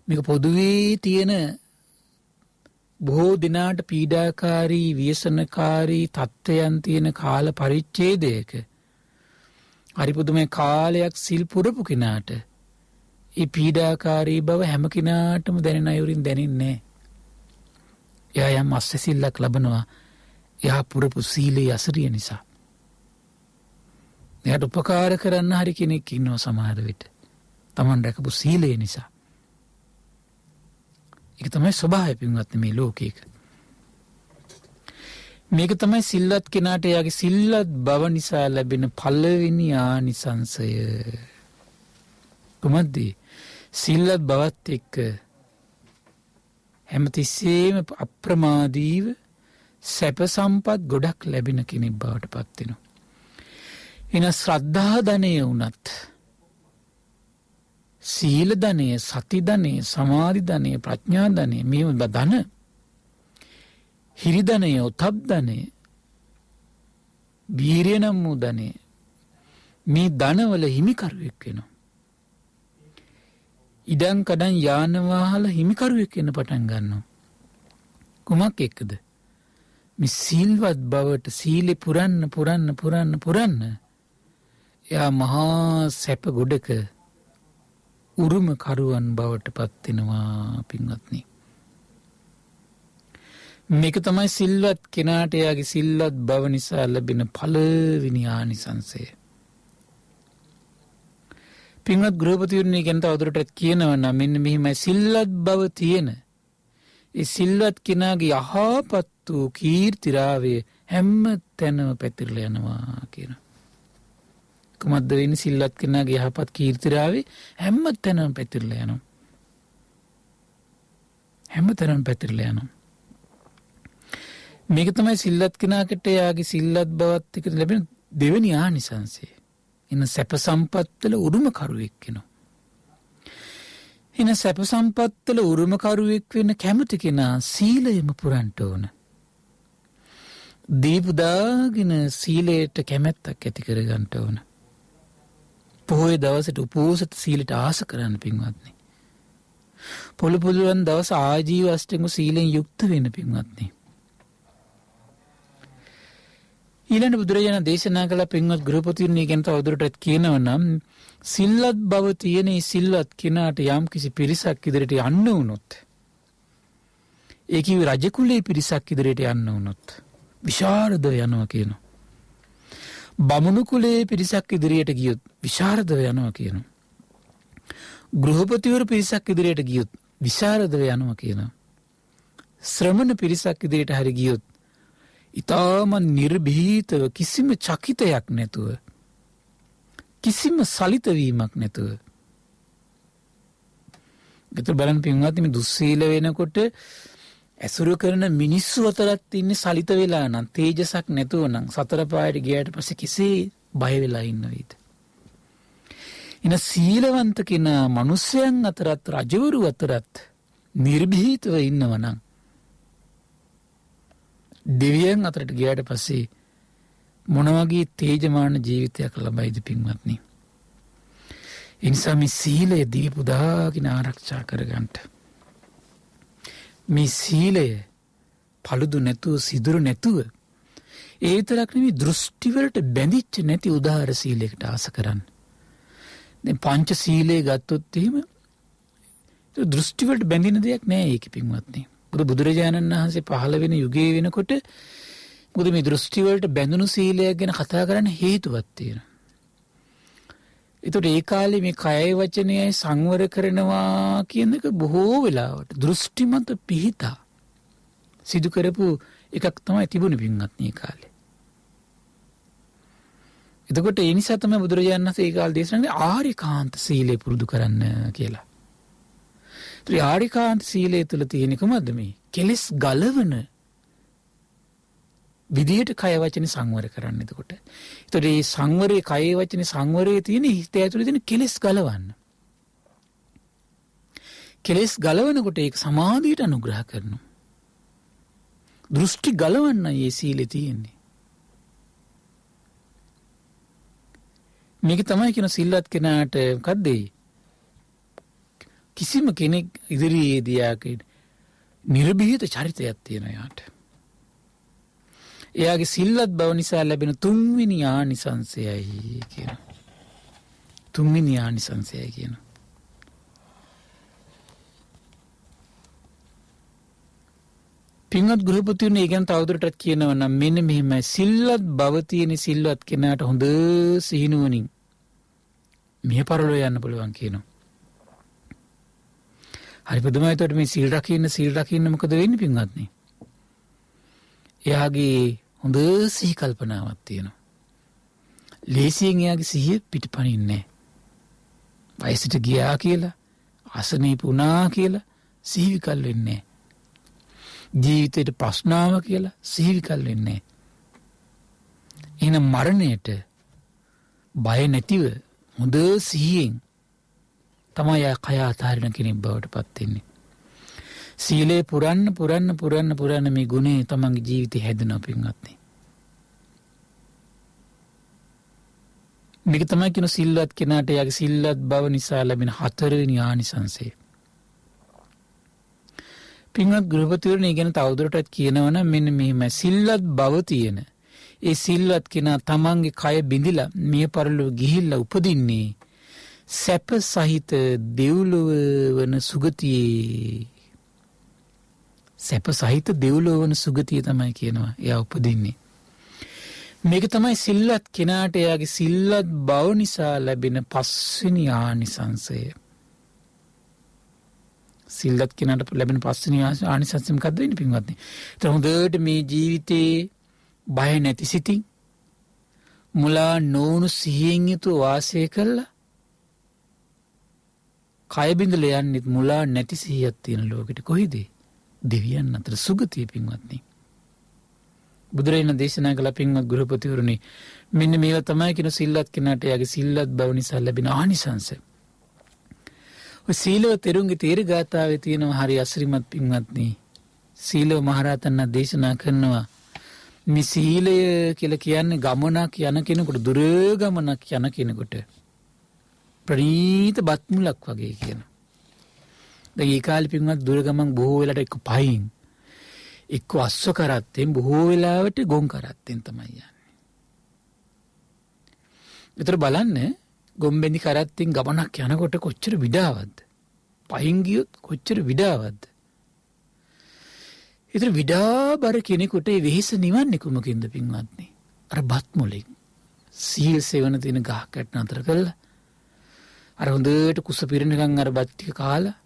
මේක පොදුවේ තියෙන බොහෝ දිනාට පීඩාකාරී ව්‍යසනකාරී තත්ත්වයන් තියෙන කාල පරිච්ඡේදයක හරි පුදුමේ කාලයක් සිල් පුරපු කෙනාට ඒ පීඩාකාරී බව හැම කෙනාටම දැනෙන අයුරින් දැනෙන්නේ. එයා යම් අස්සසිල්ලක් ලබනවා. එයා පුරපු සීලේ අසරිය නිසා. එයාට උපකාර කරන්න හරි කෙනෙක් ඉන්නවා සමහර විට. Taman රැකපු සීලේ නිසා. ඒක තමයි ස්වභාවය පින්වත්නි මේ ලෝකයක. මේක තමයි සිල්වත් කෙනාට එයාගේ සිල්වත් බව නිසා ලැබෙන පළවෙනි ආනිසංසය. කොහොමද? සිල්වත් බවත් එක්ක හැමතිස්සෙම අප්‍රමාදීව සැප සම්පත් ගොඩක් ලැබෙන කෙනෙක් බවට පත් වෙනවා. එන ශ්‍රද්ධා ධනය වුණත්, සීල ධනය, සති ධනය, සමාධි ධනය, ප්‍රඥා ධනය, මේ ධන, හිරි ධනය, උතප් ධනය, වීරිය නම් වූ ධනය, මේ ධනවල හිමිකරුවෙක් වෙනවා. ඉඩම් කඩම් යාන වාහන හිමිකරුවෙක් වෙන්න පටන් ගන්නවා. කුමක් එක්කද? මේ සීල්වත් බවට සීලේ පුරන්න එයා මහා සැප ගොඩක උරුම කරුවන් බවට පත් වෙනවා පින්වත්නි. මේක තමයි සිල්වත් කෙනාට එයාගේ සිල්වත් බව නිසා ලැබෙන පළවෙනි ආනිසංසය. පින්වත් ගෘහපතිවරුනි ගැන තවදුරටත් කියනවා නම් මෙන්න මෙහිමයි සිල්වත් බව තියෙන ඒ සිල්වත් කෙනාගේ යහපත් වූ කීර්තිරාවය හැම තැනම පැතිරලා යනවා කියනවා. කොහොමද වෙන්නේ? සිල්වත් කෙනාගේ යහපත් කීර්තිරාවේ හැම තැනම පැතිරලා යනවා. හැම තැනම පැතිරලා යනවා. මේක තමයි සිල්වත් කෙනාට යාගේ සිල්වත් බවත් එක්ක ලැබෙන දෙවෙනි ආනිසංසය. ඉන්න සැප සම්පත්වල උරුම කරුවෙක් වෙනවා. ඉන්න සැප සම්පත්වල උරුම කරුවෙක් වෙන කැමති කෙනා සීලයම පුරන්න ඕන. දීපු දාගෙන සීලයට කැමැත්තක් ඇති කරගන්න ඕන. පොහොය දවසට උපෝසත සීලයට ආස කරන්න පින්වත්නි. පුළුවන් දවස ආජීව අෂ්ටක සීලෙන් යුක්ත වෙන්න පින්වත්නි. ඊළඟ බුදුරජාණන් දේශනා කළ පින්වත් ගෘහපතිවරුනි ගැන තවදුරටත් කියනවා නම් සිල්වත් බව තියෙන සිල්වත් කෙනාට යම් කිසි පිරිසක් ඉදිරියට යන්න වුණොත්, ඒ කිව්වේ රජ කුලේ පිරිසක් ඉදිරියට යන්න වුණොත් විශාරදව යනවා කියනවා. බමුණු කුලේ පිරිසක් ඉදිරියට ගියොත් විශාරදව යනවා කියනවා. ගෘහපතිවරු පිරිසක් ඉදිරියට ගියොත් විශාරදව යනවා කියනවා. ශ්‍රමණ පිරිසක් ඉදිරියට හරි ගියොත් ඊටම නිර්භීතව කිසිම චකිතයක් නැතුව, කිසිම සලිත වීමක් නැතුව. ඒතර බලන්න පින්වත්නි මේ දුස්සීල වෙනකොට ඇසුරු කරන මිනිස්සු අතරත් ඉන්නේ සලිත වෙලා නම්, තේජසක් නැතුව නම්, සතර පායට ගියාට පස්සේ කිසි බය වෙලා ඉන්නවද? එන සීලවන්ත කෙනා මිනිස්යන් අතරත් රජවරු අතරත් නිර්භීතව ඉන්නව නම් දෙවියන් අතරට ගියාට පස්සේ මොන වගේ තේජමාන ජීවිතයක් ලබයිද පින්වත්නි? ඒ නිසා මේ සීලය දීපු දාගෙන ආරක්ෂා කරගන්න. මේ සීලය පළුදු නැතුව සිදුරු නැතුව ඒ විතරක් නෙවෙයි දෘෂ්ටි වලට බැඳිච්ච නැති උදාාර සීලයකට ආස කරන්න. දැන් පංච සීලය ගත්තොත් එහෙම දෘෂ්ටි වලට බැඳින දෙයක් නෑ ඒක පින්වත්නි. බුදුරජාණන් වහන්සේ පහළ වෙන යුගයේ වෙනකොට මොකද මේ දෘෂ්ටි වලට බැඳුණු සීලයක් ගැන කතා කරන්න හේතුවක් තියෙනවා. ඒතකොට ඒ කාලේ මේ කයයි වචනයයි සංවර කරනවා කියන එක බොහෝ වෙලාවට දෘෂ්ටිමත් පිහිටා සිදු කරපු එකක් තමයි තිබුණේ පින්වත්නි ඒ කාලේ. එතකොට ඒ නිසා තමයි බුදුරජාණන් වහන්සේ ඒ කාලේ දේශනා කළේ ආරිකාන්ත සීලය පුරුදු කරන්න කියලා. ඒ ආරිකාන්ත සීලය තුළ තියෙන කොහොමද මේ කෙලෙස් ගලවන විදියට කය වචන සංවර කරන්න. එතකොට මේ සංවරයේ කය වචන සංවරයේ තියෙන හිත ඇතුලේ තියෙන කෙලෙස් ගලවන්න. කෙලෙස් ගලවනකොට ඒක සමාධියට අනුග්‍රහ කරනවා. දෘෂ්ටි ගලවන්න මේ සීලේ තියෙන්නේ. මේක තමයි කියන සිල්වත් කෙනාට මොකද්ද? කිසිම කෙනෙක් ඉදිරියේදී යාගේ නිර්භීත චරිතයක් තියෙනවා යාට. එයාගේ සිල්වත් බව නිසා ලැබෙන තුන්වෙනි ආනිසංසයයි කියන. තුන්වෙනි ආනිසංසයයි කියන. පින්වත් ගෘහපතිවරුනි ඊගෙන තවදුරටත් කියනවා නම් මෙන්න මෙහෙමයි සිල්වත් බව තියෙන සිල්වත් කෙනාට හොඳ සිහිනුවණින් මිය පරලෝ යන්න පුළුවන් කියනවා. හරි පුදුමයි. එතකොට මේ සීල් රකින්න මොකද වෙන්නේ පින්වත්නි? එයාගේ හොඳ සිහි කල්පනාවක් තියෙනවා. ලේසියෙන් එයාගේ සිහිය පිටපණින්නේ නැහැ. වයසට ගියා කියලා, අසනීප වුණා කියලා සිහි විකල් වෙන්නේ නැහැ. ජීවිතේට ප්‍රශ්නාව කියලා සිහි විකල් වෙන්නේ නැහැ. එහෙනම් මරණයට බය නැතිව හොඳ සිහියෙන් තමයි කය අතාරින කෙනෙක් බවට පත් වෙන්නේ. සීලේ පුරන්න මේ ගුණේ තමන්ගේ ජීවිතේ හැදෙනවා පින්වත්නි. මේක තමයි කියන සිල්වත් කෙනාට යාගේ සිල්වත් බව නිසා ලැබෙන හතරවෙනි ආනිසංසය. පින්වත් ගෘහපතිවරුනි ගැන තවදුරටත් කියනවනම් මෙන්න මෙහෙමයි සිල්වත් බව තියෙන ඒ සිල්වත් කෙනා තමන්ගේ කය බිඳිලා මිය පරලොව ගිහිල්ලා උපදින්නේ සැප සහිත දෙව්ලොව වන සුගතියේ. සැප සහිත දෙව්ලොව වන සුගතිය තමයි කියනවා එයා උපදින්නේ. මේක තමයි සිල්වත් කෙනාට එයාගේ සිල්වත් බව නිසා ලැබෙන පස්වෙනි ආනිසංසය. සිල්වත් කෙනාට ලැබෙන පස්වෙනි ආනිසංසය මොකක්ද වෙන්නේ පින්වත්නි? ඒතර හොඳට මේ ජීවිතේ බය නැති සිතින් මුලා නොවුණු සිහියෙන් යුතුව වාසය කළා කය බිඳලා යන්නේ මුලා නැති සිහියක් තියෙන ලෝකෙට කොයිද? දෙවියන් අතර සුගතිය පින්වත්නි. බුදුරජාණන් දේශනා කළ පින්වත් ගෘහපතිවරුනි මෙන්න මේවා තමයි කියන සිල්වත් කෙනාට යාගේ සිල්වත් බව නිසා ලැබෙන ආනිසංස. ඔය සීලව තෙරුන්ගේ තේර ගාථාවේ තියෙනවා හරි අසිරිමත් පින්වත්නි. සීලව මහරහතන් දේශනා කරනවා මේ සීලය කියලා කියන්නේ ගමනක් යන කෙනෙකුට දුර ගමනක් යන කෙනෙකුට ප්‍රණීත බත් මුලක් වගේ කියනවා. දැන් ඒ කාලේ පින්වත් දුර ගමන් බොහෝ වෙලාවට එක්ක පයින් එක්ක අස්ව කරත්තෙන් බොහෝ වෙලාවට ගොන් කරත්තෙන් තමයි යන්නේ. ඒතර බලන්න ගොම්බෙන්දි කරත්තෙන් ගමනක් යනකොට කොච්චර විඩාවක්ද? පයින් ගියොත් කොච්චර විඩාවක්ද? ඒතර විඩාබර කෙනෙකුට ඒ වෙහෙස නිවන්නේ කුමකින්ද පින්වත්නි? අර බත් මුලෙන් සීල් සෙවන තියෙන ගහ කැට නතර කළා. අර හොඳට කුස පිරෙනකන් අර බත් ටික කාලා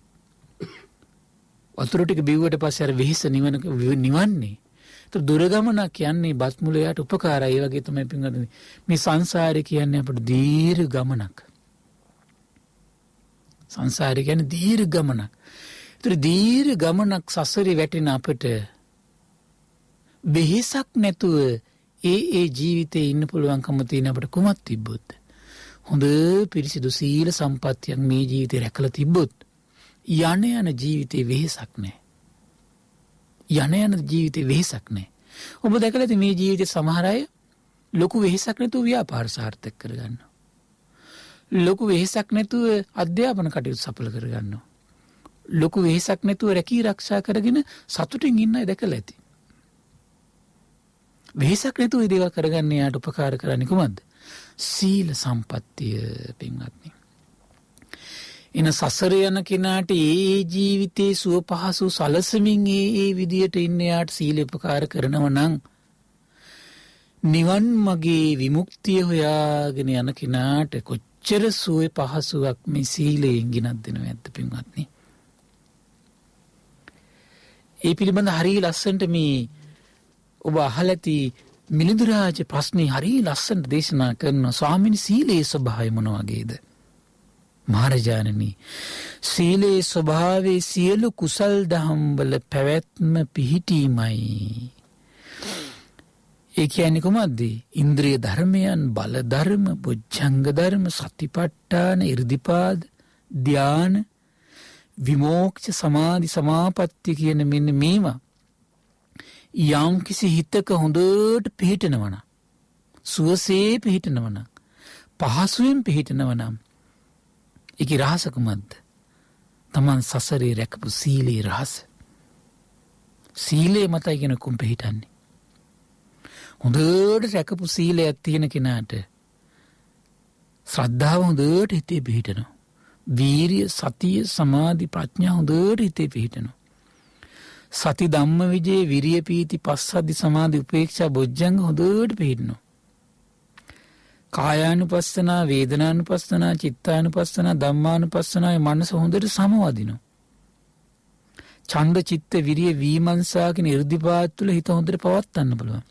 වතුර ටික බිව්වට පස්සේ අර වෙහෙස නිවන්නේ. ඒතර දුර ගමනක් යන්නේ බත් මුල යට උපකාරයි. ඒ වගේ තමයි පින්වත්නි මේ සංසාරේ කියන්නේ අපිට දීර්ඝ ගමනක්. සංසාරේ කියන්නේ දීර්ඝ ගමනක්. ඒතර දීර්ඝ ගමනක් සසරේ වැටෙන අපිට වෙහෙසක් නැතුව ඒ ජීවිතේ ඉන්න පුළුවන්කම තියෙන අපිට කුමක් තිබ්බොත් හොඳ පිරිසිදු සීල සම්පත්තියක් මේ ජීවිතේ රැකලා තිබ්බොත් යන ජීවිතේ වෙහෙසක් නැහැ. යන ජීවිතේ වෙහෙසක් නැහැ. ඔබ දැකලා ඇති මේ ජීවිතේ සමහර අය ලොකු වෙහෙසක් නැතුව ව්‍යාපාර සාර්ථක කරගන්නවා. ලොකු වෙහෙසක් නැතුව අධ්‍යාපන කටයුතු සඵල කරගන්නවා. ලොකු වෙහෙසක් නැතුව රැකී ආරක්ෂා කරගෙන සතුටින් ඉන්න අය දැකලා ඇති. වෙහෙසක් නැතුව මේ දේවල් කරගන්න යාට උපකාර කරන්නේ කොහොමද? සීල සම්පත්තිය පින්වත්නි. එන සසර යන කෙනාට ඒ ජීවිතේ සුව පහසු සලසමින් ඒ විදියට ඉන්න යාට සීල උපකාර කරනවා නම් නිවන් මගේ විමුක්තිය හොයාගෙන යන කෙනාට කොච්චර සුවේ පහසුවක් මේ සීලයෙන් ගෙනත් දෙනවද නැද්ද පින්වත්නි? ඒ පිළිබඳ හරිය ලස්සනට මේ ඔබ අහලා ඇති මිලිඳු රාජ ප්‍රශ්නේ හරිය ලස්සනට දේශනා කරන ස්වාමීනි සීලේ ස්වභාවය මොන වගේද? මහරජාණනි සීලේ ස්වභාවයේ සියලු කුසල් දහම් වල පැවැත්ම පිහිටීමයි. ඒ කියන්නේ කොහොමද? ඉන්ද්‍රිය ධර්මයන්, බල ධර්ම, බොජ්ජංග ධර්ම, සතිපට්ඨාන, ඉර්ධිපාද, ධාන, විමෝක්ෂ, සමාධි, සමාපatti කියන මෙන්න මේවා යම් කිසි හිතක හොඳට පිහිටනවනම්, සුවසේ පිහිටනවනම්, පහසුවෙන් පිහිටනවනම් ඒකේ රහස කොහොමද? තමන් සසරේ රැකපු සීලේ රහස. සීලේ මතයි කියන කුම් පිහිටන්නේ. හොඳට රැකපු සීලයක් තියෙන කෙනාට ශ්‍රද්ධාව හොඳට හිතේ පිහිටනවා. වීරිය, සතිය, සමාධි, ප්‍රඥා හොඳට හිතේ පිහිටනවා. සති ධම්ම විජේ, විරිය, පීති, පස්සද්ධි, සමාධි, උපේක්ෂා, බොජ්ජංග හොඳට පිහිටනවා. කායානුපස්සනා, වේදනානුපස්සනා, චිත්තානුපස්සනා, ධම්මානුපස්සනා මනස හොඳට සමවදිනවා. ඡන්ද, චිත්ත, විරිය, වීමංසා කියන ඉර්ධිපාත තුළ හිත හොඳට පවත්වන්න පුළුවන්.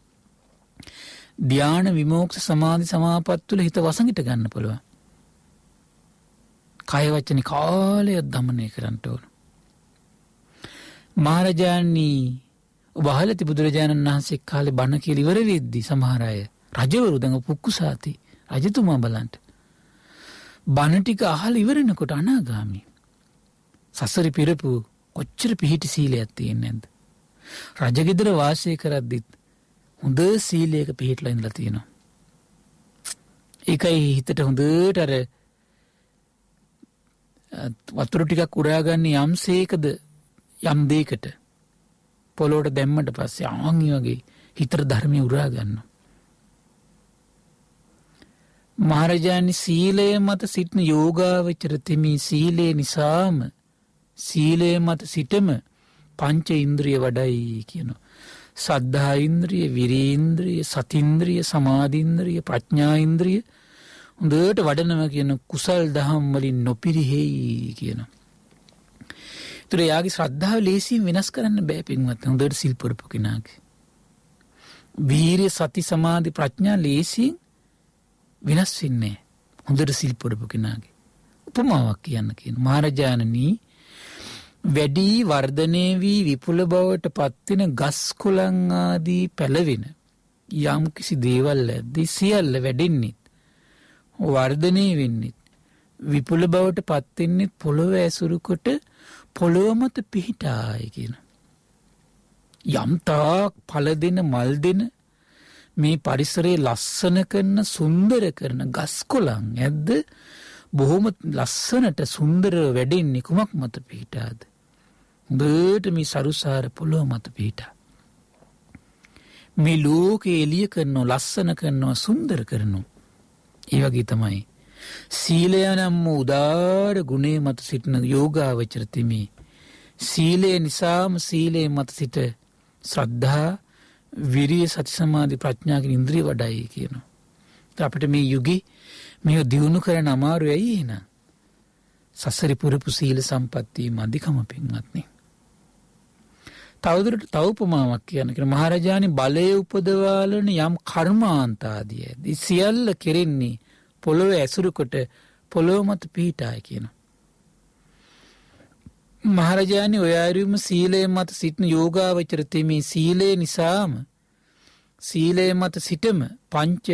ධාන, විමෝක්ෂ, සමාධි, සමාපatti තුළ හිත වසඟිට ගන්න පුළුවන්. කය වචන කාලයක් දමනය කරන්න ඕන. මහරජාණනි ඔබ අහලා ඇති බුදුරජාණන් වහන්සේ කාලේ බණ කියලා ඉවර වෙද්දී සමහර අය රජවරු දැන් පුක්කුසාති රජතුමා බලන්න බණ ටික අහලා ඉවරනකොට අනාගාමී සසරි පිරපු කොච්චර පිහිටි සීලයක් තියෙන්නේ නැද්ද? රජගෙදර වාසය කරද්දිත් හොඳ සීලයක පිහිටලා ඉඳලා තියෙනවා. ඒකයි හිතට හොඳට අර වතුර ටිකක් උරාගන්නේ යම්සේකද යම් දෙයකට පොළොවට දැම්මට පස්සේ ආන්ගි වගේ හිතට ධර්මය උරා ගන්නවා. මහරජාණනි සීලය මත සිටින යෝගාවචර තෙමි සීලේ නිසාම සීලය මත සිටම පංච ඉන්ද්‍රිය වඩයි කියනවා. සද්ධා ඉන්ද්‍රිය, විරී ඉන්ද්‍රිය, සතිඉන්ද්‍රිය, සමාධි ඉන්ද්‍රිය, ප්‍රඥා ඉන්ද්‍රිය හොඳට වඩනවා කියන කුසල් දහම් වලින් නොපිරිහෙයි කියනවා. ඒතර යාගේ ශ්‍රද්ධාව ලේසියෙන් වෙනස් කරන්න බෑ පින්වත්. හොඳට සිල් පුරපු කෙනාගේ. වීරිය, සති, සමාධි, ප්‍රඥා ලේසියෙන් වෙනස් වෙන්නේ හොඳට සිල් පුරපු කෙනාගේ. උපමාවක් කියන මහරජාණනි වැඩි වර්ධනය වී විපුල බවට පත්වෙන ගස් කොළන් ආදී පැලවෙන යම් කිසි දේවල් ඇද්දී සියල්ල වැඩෙන්නේ වර්ධනය වෙන්නේ විපුල බවට පත්වෙන්නේ පොළොව ඇසුරු කොට පොළොව මත පිහිටායි කියන. යම්තාක් ඵල දෙන මල් දෙන මේ පරිසරයේ ලස්සන කරන සුන්දර කරන ගස් කොළන් ඇද්ද බොහොම ලස්සනට සුන්දර වැඩෙන්නේ කුමක් මත පිහිටාද? හොඳට මේ සරුසාර පොළොව මත පිහිටා. මේ ලෝකේ එළිය කරනවා, ලස්සන කරනවා, සුන්දර කරනවා. ඒ වගේ තමයි සීලය නම් උදාර ගුණේ මත සිටින යෝගාවචර තෙමි. සීලය නිසාම සීලේ මත සිට ශ්‍රද්ධා, විරිය, සති, සමාධි, ප්‍රඥා කියන ඉන්ද්‍රිය වඩයි කියනවා. අපිට මේ යුගයේ මේව දියුණු කරන්න අමාරු ඇයි එහෙනම්? සසරි පුරපු සීල සම්පත්තිය මදිකම පින්වත්නි. තවදුරට තව උපමාවක් කියන මහරජාණන් බලය උපදවාලන යම් කර්මාන්ත ආදී ඒ සියල්ල කෙරෙන්නේ පොළොව ඇසුරු කොට පොළොව මත පිහිටායි කියනවා. මහරජාණන් ඔය ආරියුම සීලය මත සිටින යෝගාවචර තෙමේ සීලය නිසාම සීලය මත සිටම පංච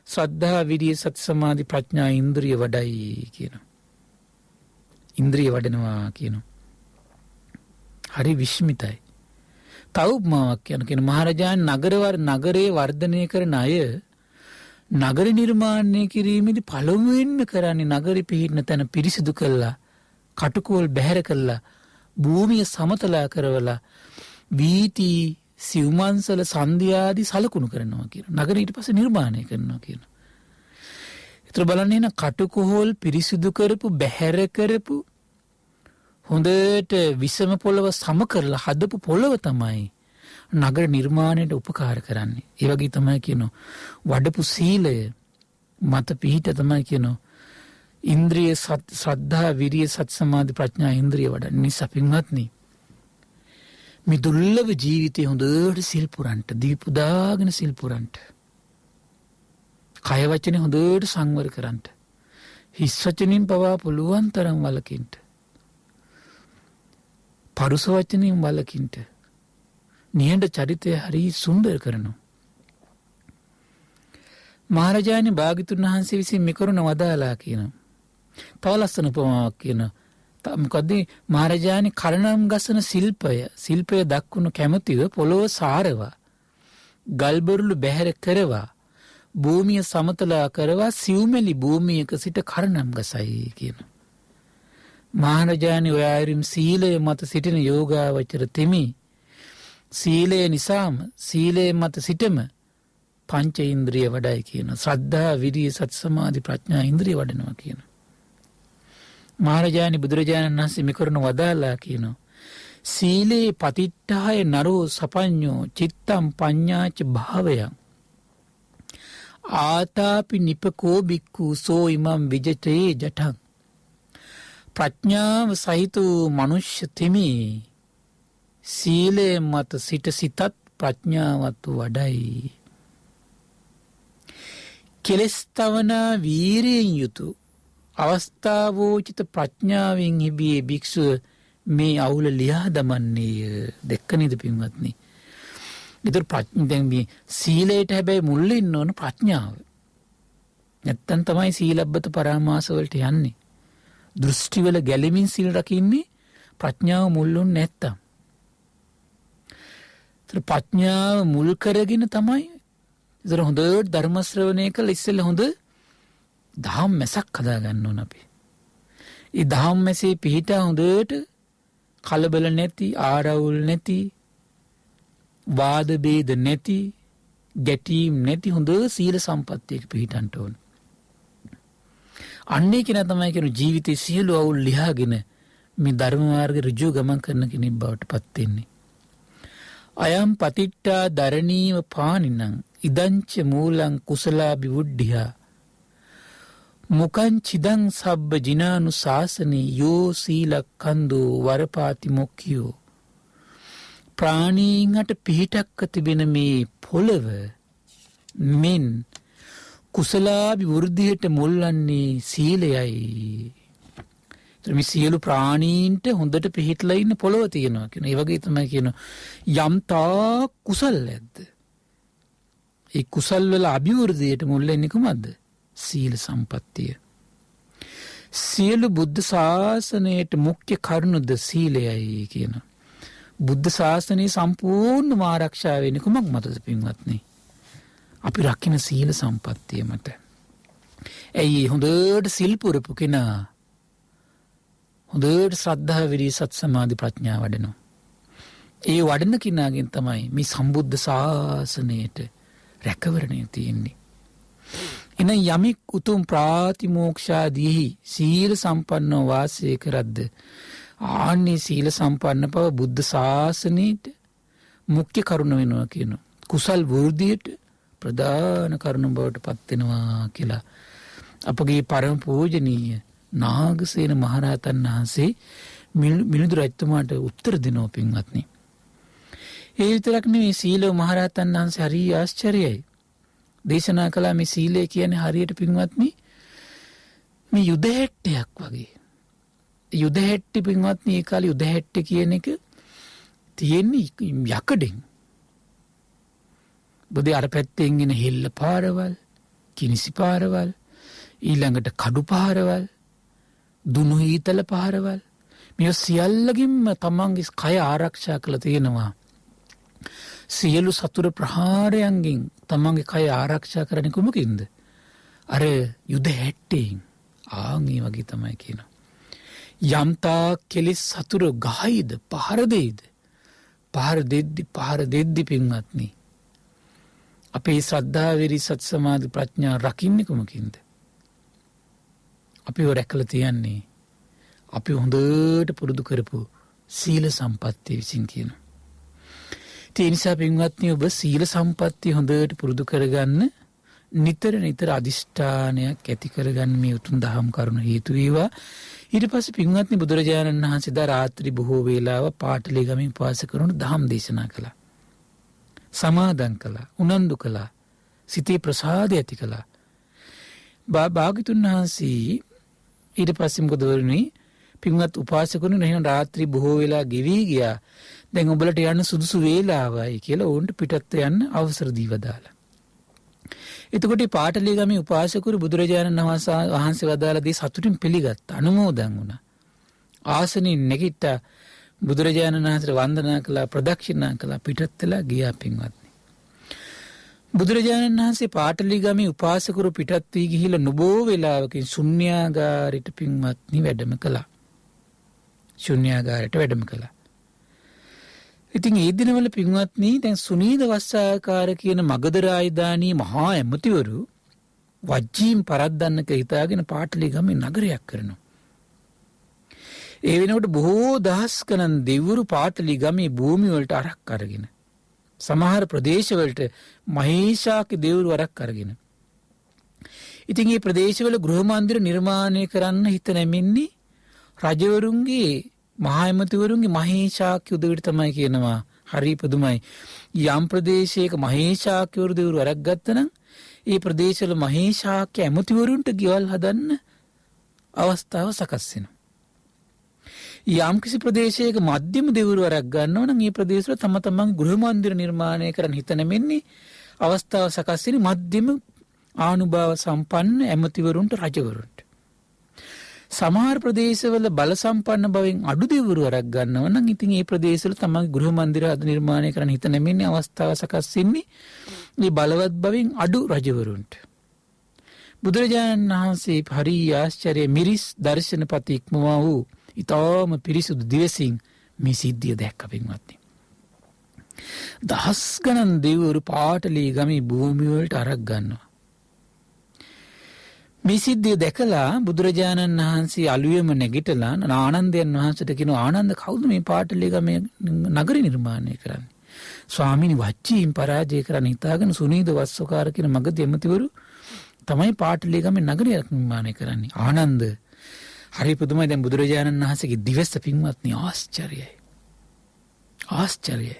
ශ්‍රද්ධා විරිය සති සමාධි ප්‍රඥා ඉන්ද්‍රිය වඩයි කියනවා. ඉන්ද්‍රිය වඩනවා කියනවා. හරි විශ්මිතයි. තව උපමාවක් කියන මහරජාණන් නගරේ වර්ධනය කරන අය නගර නිර්මාණය කිරීමේදී පළමුවෙන්ම කරන්නේ නගරෙ පිහිටන තැන පිරිසිදු කළා, කටුකෝල් බැහැර කළා, භූමිය සමතලා කරවලා වීති සිව්මන්සල සන්ධ්‍යාදී සලකුණු කරනවා කියන. නගරය ඊට පස්සේ නිර්මාණය කරනවා කියන. ඒතර බලන්න එන කටුකොහල් පිරිසිදු කරපු, බැහැර කරපු, හොඳට විසම පොළව සම කරලා හදපු පොළව තමයි නගර නිර්මාණයට උපකාර කරන්නේ. ඒ වගේ තමයි කියනවා වඩපු සීලය මත පිහිට තමයි කියනවා ඉන්ද්‍රිය ශ්‍රද්ධා විරිය සති සමාධි ප්‍රඥා ඉන්ද්‍රිය වඩන්නේ. නිසා පින්වත්නි මේ දුර්ලභ ජීවිතේ හොඳට සිල් පුරන්ට, දීපුදාගෙන සිල් පුරන්ට, කය වචනේ හොඳට සංවර කරන්ට, හිස් වචනින් පවා පුළුවන් තරම් වළකින්ට, පරුස වචනින් වළකින්ට, නිහඬ චරිතය හරි සුන්දර කරනවා. මහරජාණන් භාග්‍යතුන් වහන්සේ විසින් මේ කරුණ වදාලා කියනවා. තව ලස්සන උපමාවක් කියනවා. මොකද මහරජාණන් කරණම් ගසන ශිල්පය දක්වනු කැමතිව පොළොව සාරවා, ගල්බොරළු බැහැර කරවා, භූමිය සමතලා කරවා, සිව්මැලි භූමියක සිට කරණම් ගසයි කියනවා. මහරජාණන් ඔය අයුරින් සීලය මත සිටින යෝගාවචර තෙමි සීලය නිසාම සීලය මත සිටම පංච ඉන්ද්‍රිය වඩයි කියන. ශ්‍රද්ධා විරිය සති සමාධි ප්‍රඥා ඉන්ද්‍රිය වඩනවා කියන. මහරජාණන් බුදුරජාණන් වහන්සේ මේ කරන වදාලා කියනවා සීලේ පතිට්ඨාය නරෝ සපඤ්ඤෝ චිත්තම් පඤ්ඤාච භාවයං ආතාපි නිපකෝ බික්ඛු සෝ ඉමම් විජිතේ ජඨං. ප්‍රඥාව සහිත මනුෂ්‍ය තෙමි සීලය මත සිට සිතත් ප්‍රඥාවත් වඩයි. කෙලෙස් තවනා වීරියෙන් යුතු අවස්ථාවෝචිත ප්‍රඥාවෙන් හිබියේ භික්ෂුව මේ අවුල ලියා දමන්නේය. දැක්ක නේද පින්වත්නි? ඊතර දැන් මේ සීලයට හැබැයි මුල් වෙන්න ඕන ප්‍රඥාව. නැත්තම් තමයි සීලබ්බත පරාමාස වලට යන්නේ. දෘෂ්ටි වල ගැලෙමින් සීල් රකින්නේ ප්‍රඥාව මුල් වුනේ නැත්තම්. ඊතර ප්‍රඥාව මුල් කරගෙන තමයි ඊතර හොඳට ධර්ම ශ්‍රවණය කළ ඉස්සෙල්ලා හොඳ දහම් මැසක් හදා ගන්න ඕන අපි. ඒ දහම් මැසේ පිහිටා හොඳට කලබල නැති, ආරවුල් නැති, වාද ભેද නැති, ගැටීම් නැති හොඳ සීල සම්පත්තියක පිහිටන්ට ඕන. අන්නේ කෙනා තමයි කියන ජීවිතේ සියලු අවුල් ලියාගෙන මේ ධර්ම මාර්ගයේ ඍජු ගමන් කරන කෙනෙක් බවට පත් වෙන්නේ. අයම් පතිට්ඨා දරණීව පානිනං ඉදංච මූලං කුසලා විවුද්ධියා මුකං චිදං සබ්බ ජිනානු ශාසනේ යෝ සීලක්ඛන්தோ වරපාති මොක්ඛියෝ. ප්‍රාණීන්ට පිහිටක්ක තිබෙන මේ පොළව මෙන් කුසලාභි වෘද්ධියට මුල්වන්නේ සීලයයි. මේ සියලු ප්‍රාණීන්ට හොඳට පිහිටලා ඉන්න පොළව තියෙනවා කියන. ඒ වගේ තමයි කියන යම්තා කුසල් ඇද්ද. ඒ කුසල් වල අභිවෘද්ධියට මුල් වෙන්නේ කොහොමද? සීල සම්පත්තිය. සියලු බුද්ධ ශාසනයට මුඛ්‍ය කරුණුද සීලයයි කියන. බුද්ධ ශාසනයේ සම්පූර්ණම ආරක්ෂා වෙන්නේ කොමක් මතද පින්වත්නි? අපි රකින්න සීල සම්පත්තිය මත. ඇයි හොඳට සිල් පුරපු කෙනා හොඳට ශ්‍රද්ධා විරිය සත් සමාධි ප්‍රඥා වඩනවා. ඒ වඩන කෙනාගෙන් තමයි මේ සම්බුද්ධ ශාසනයට රැකවරණය තියෙන්නේ. එන යමික් උතුම් ප්‍රාතිමෝක්ෂාදීහි සීල සම්පන්නව වාසය කරද්ද ආන්නේ සීල සම්පන්න බව බුද්ධ ශාසනයට මුඛ්‍ය කරුණ වෙනවා කියනවා. කුසල් වෘද්ධියට ප්‍රධාන කරුණ බවට පත් වෙනවා කියලා අපගේ පරම පූජනීය නාගසේන මහරහතන් වහන්සේ මිලිඳු රජතුමාට උත්තර දෙනවා පින්වත්නි. ඒ විතරක් නෙවෙයි සීලව මහරහතන් වහන්සේ හරි ආශ්චර්යයි. දේශනා කළා මේ සීලය කියන්නේ හරියට පින්වත්නි මේ යුද හැට්ටයක් වගේ. යුද හැට්ටි පින්වත්නි ඒ කාලේ යුද හැට්ටි කියන එක තියෙන්නේ යකඩෙන්. බුදේ අර පැත්තෙන් එන හෙල්ල පාරවල්, කිනිසි පාරවල්, ඊළඟට කඩු පාරවල්, දුනු ඊතල පාරවල්, මේ සියල්ලකින්ම තමන්ගේ කය ආරක්ෂා කරලා තියෙනවා. සියලු සතුරු ප්‍රහාරයන්ගෙන් තමන්ගේ කය ආරක්ෂා කරන්නේ කුමකින්ද? අර යුද හැට්ටෙන්. ආන්ගේ වගේ තමයි කියනවා. යම්තා කෙලෙස් සතුරු ගහයිද, පහර දෙයිද? පහර දෙද්දි පින්වත්නි. අපේ ශ්‍රද්ධා, විරි, සති, සමාධි, ප්‍රඥා රකින්නේ කුමකින්ද? අපිව රැකලා තියන්නේ අපි හොඳට පුරුදු කරපු සීල සම්පත්තිය විසින් කියනවා. ඒ නිසා පින්වත්නි, ඔබ සීල සම්පත්තිය හොඳට පුරුදු කරගන්න, නිතර අදිෂ්ඨානයක් ඇති කරගන්න මේ උතුම් දහම් කරුණ හේතු වේවා. ඊට පස්සේ පින්වත්නි, බුදුරජාණන් වහන්සේ දා රාත්‍රී බොහෝ වේලාව පාටලීගමේ උපාසකවරුන්ට දහම් දේශනා කළා. සමාදන් කළා, උනන්දු කළා, සිතේ ප්‍රසාදය ඇති කළා. භාග්‍යවතුන් වහන්සේ ඊට පස්සේ මොකද වුනේ? පින්වත් උපාසකවරුන් එහෙනම් රාත්‍රී බොහෝ වෙලා ගෙවි ගියා. දැන් ඔබලට යන්න සුදුසු වේලාවයි කියලා ඕන්ට පිටත් යන්න අවසර දීවදාලා. එතකොට පාටලීගමේ උපාසකවරු බුදුරජාණන් වහන්සේ වදාළ දේ සතුටින් පිළිගත්තා, අනුමෝදන් වුණා. ආසනින් නැගිට්ටා, බුදුරජාණන් වහන්සේට වන්දනා කළා, ප්‍රදක්ෂිනා කළා, පිටත් වෙලා ගියා. පින්වත්නි, බුදුරජාණන් වහන්සේ පාටලීගමේ උපාසකවරු පිටත් වී ගිහිලා නොබෝ වෙලාවකින් ශුන්‍යාගාරයට පින්වත්නි වැඩම කළා. ශුන්‍යාගාරයට වැඩම කළා. ඉතින් ඒ දිනවල පින්වත්නි, දැන් සුනීද වස්සාකාර කියන මගධ රාජධානී මහා ඇමතිවරු වජ්ජීම් පරද්දන්නක හිතාගෙන පාටලීගමේ නගරයක් කරනවා. ඒ වෙනකොට බොහෝ දහස් ගණන් දෙවිවරු පාටලීගමේ භූමිය වලට අරක් අරගෙන, සමහර ප්‍රදේශවලට මහේශාක්‍ය දෙවිවරු අරක් අරගෙන, ඉතින් මේ ප්‍රදේශවල ගෘහ මන්දිර නිර්මාණය කරන්න හිත නැමෙන්නේ රජවරුන්ගේ, මහා ඇමතිවරුන්ගේ මහේශාක්‍ය උදවියට තමයි කියනවා. හරි පුදුමයි. යම් ප්‍රදේශයක මහේශාක්‍යවරු දෙවිවරු අරක් ගත්තනම් ඒ ප්‍රදේශවල මහේශාක්‍ය ඇමතිවරුන්ට ගෙවල් හදන්න අවස්ථාව සකස් වෙනවා. යම් කිසි ප්‍රදේශයක මධ්‍යම දෙවිවරු අරක් ගන්නවා නම් ඒ ප්‍රදේශවල තම තමන්ගේ ගෘහ මන්දිර නිර්මාණය කරන්න හිත නැමෙන්නේ අවස්ථාව සකස් වෙන්නේ මධ්‍යම ආනුභාව සම්පන්න ඇමතිවරුන්ට, රජවරුන්ට. සමහර ප්‍රදේශවල බල සම්පන්න බවෙන් අඩු දෙවිවරු අරක් ගන්නවා නම් ඉතින් ඒ ප්‍රදේශවල තමන්ගේ ගෘහ මන්දිර නිර්මාණය කරන්න හිත නැමෙන්නේ අවස්ථාව සකස් වෙන්නේ මේ බලවත් බවෙන් අඩු රජවරුන්ට. බුදුරජාණන් වහන්සේ හරි ආශ්චර්ය මිරිස් දර්ශනපති ඉක්මවා වූ ඊටම පිරිසුදු දිවසින් මේ සිද්ධිය දැක්ක. පින්වත්නි, දහස් ගණන් දෙවිවරු පාටලීගමේ භූමිය වලට අරක් ගන්නවා. මේ සිද්ධිය දැකලා බුදුරජාණන් වහන්සේ අලුයම නැගිටලා ආනන්දයන් වහන්සේට කියනවා, ආනන්ද, කවුද මේ පාටලීගමේ නගරය නිර්මාණය කරන්නේ? ස්වාමීනි, වජ්ජීම් පරාජය කරන්න හිතාගෙන සුනීද වස්සකාර කියන මගධ ඇමතිවරු තමයි පාටලීගමේ නගරය නිර්මාණය කරන්නේ. ආනන්ද, හරි පුදුමයි. දැන් බුදුරජාණන් වහන්සේගේ දිවස පින්වත්නි ආශ්චර්යයි. ආශ්චර්යයි.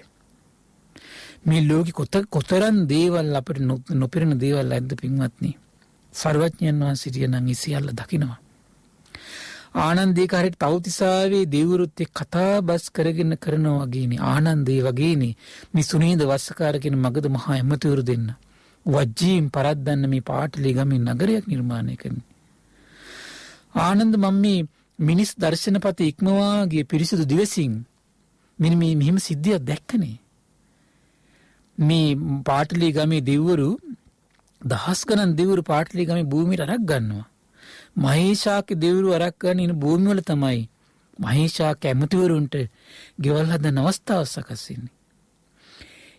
මේ ලෝකෙ කොතරම් දේවල් අපිට නොපෙනෙන දේවල් ඇද්ද පින්වත්නි. සර්වඥයන් වහන්සේ නම් ඒ සියල්ල දකිනවා. ආනන්දේක හරියට තවතිසාවේ දෙවිවරුත් එක්ක කතා බස් කරගෙන කරනවා වගේනේ. ආනන්දේ වගේනේ මේ සුනීද වස්සකාර කියන මගධ මහා ඇමතිවරු දෙන්න වජ්ජීම් පරද්දන්න මේ පාටලීගමේ නගරයක් නිර්මාණය කරන්නේ. ආනන්ද, මම මේ මිනිස් දර්ශනපති ඉක්මවා ගිය පිරිසුදු දිවසින් මෙන්න මේ මෙහිම සිද්ධියක් දැක්කනේ. මේ පාටලීගමේ දෙවිවරු දහස් ගණන් දෙවිවරු පාටලීගමේ භූමියට අරක් ගන්නවා. මහේශාක්‍ය දෙවිවරු අරක් ගන්න ඉන්න භූමිවල තමයි මහේශාක්‍ය ඇමතිවරුන්ට ගෙවල් හදන අවස්ථාව සකස් වෙන්නේ.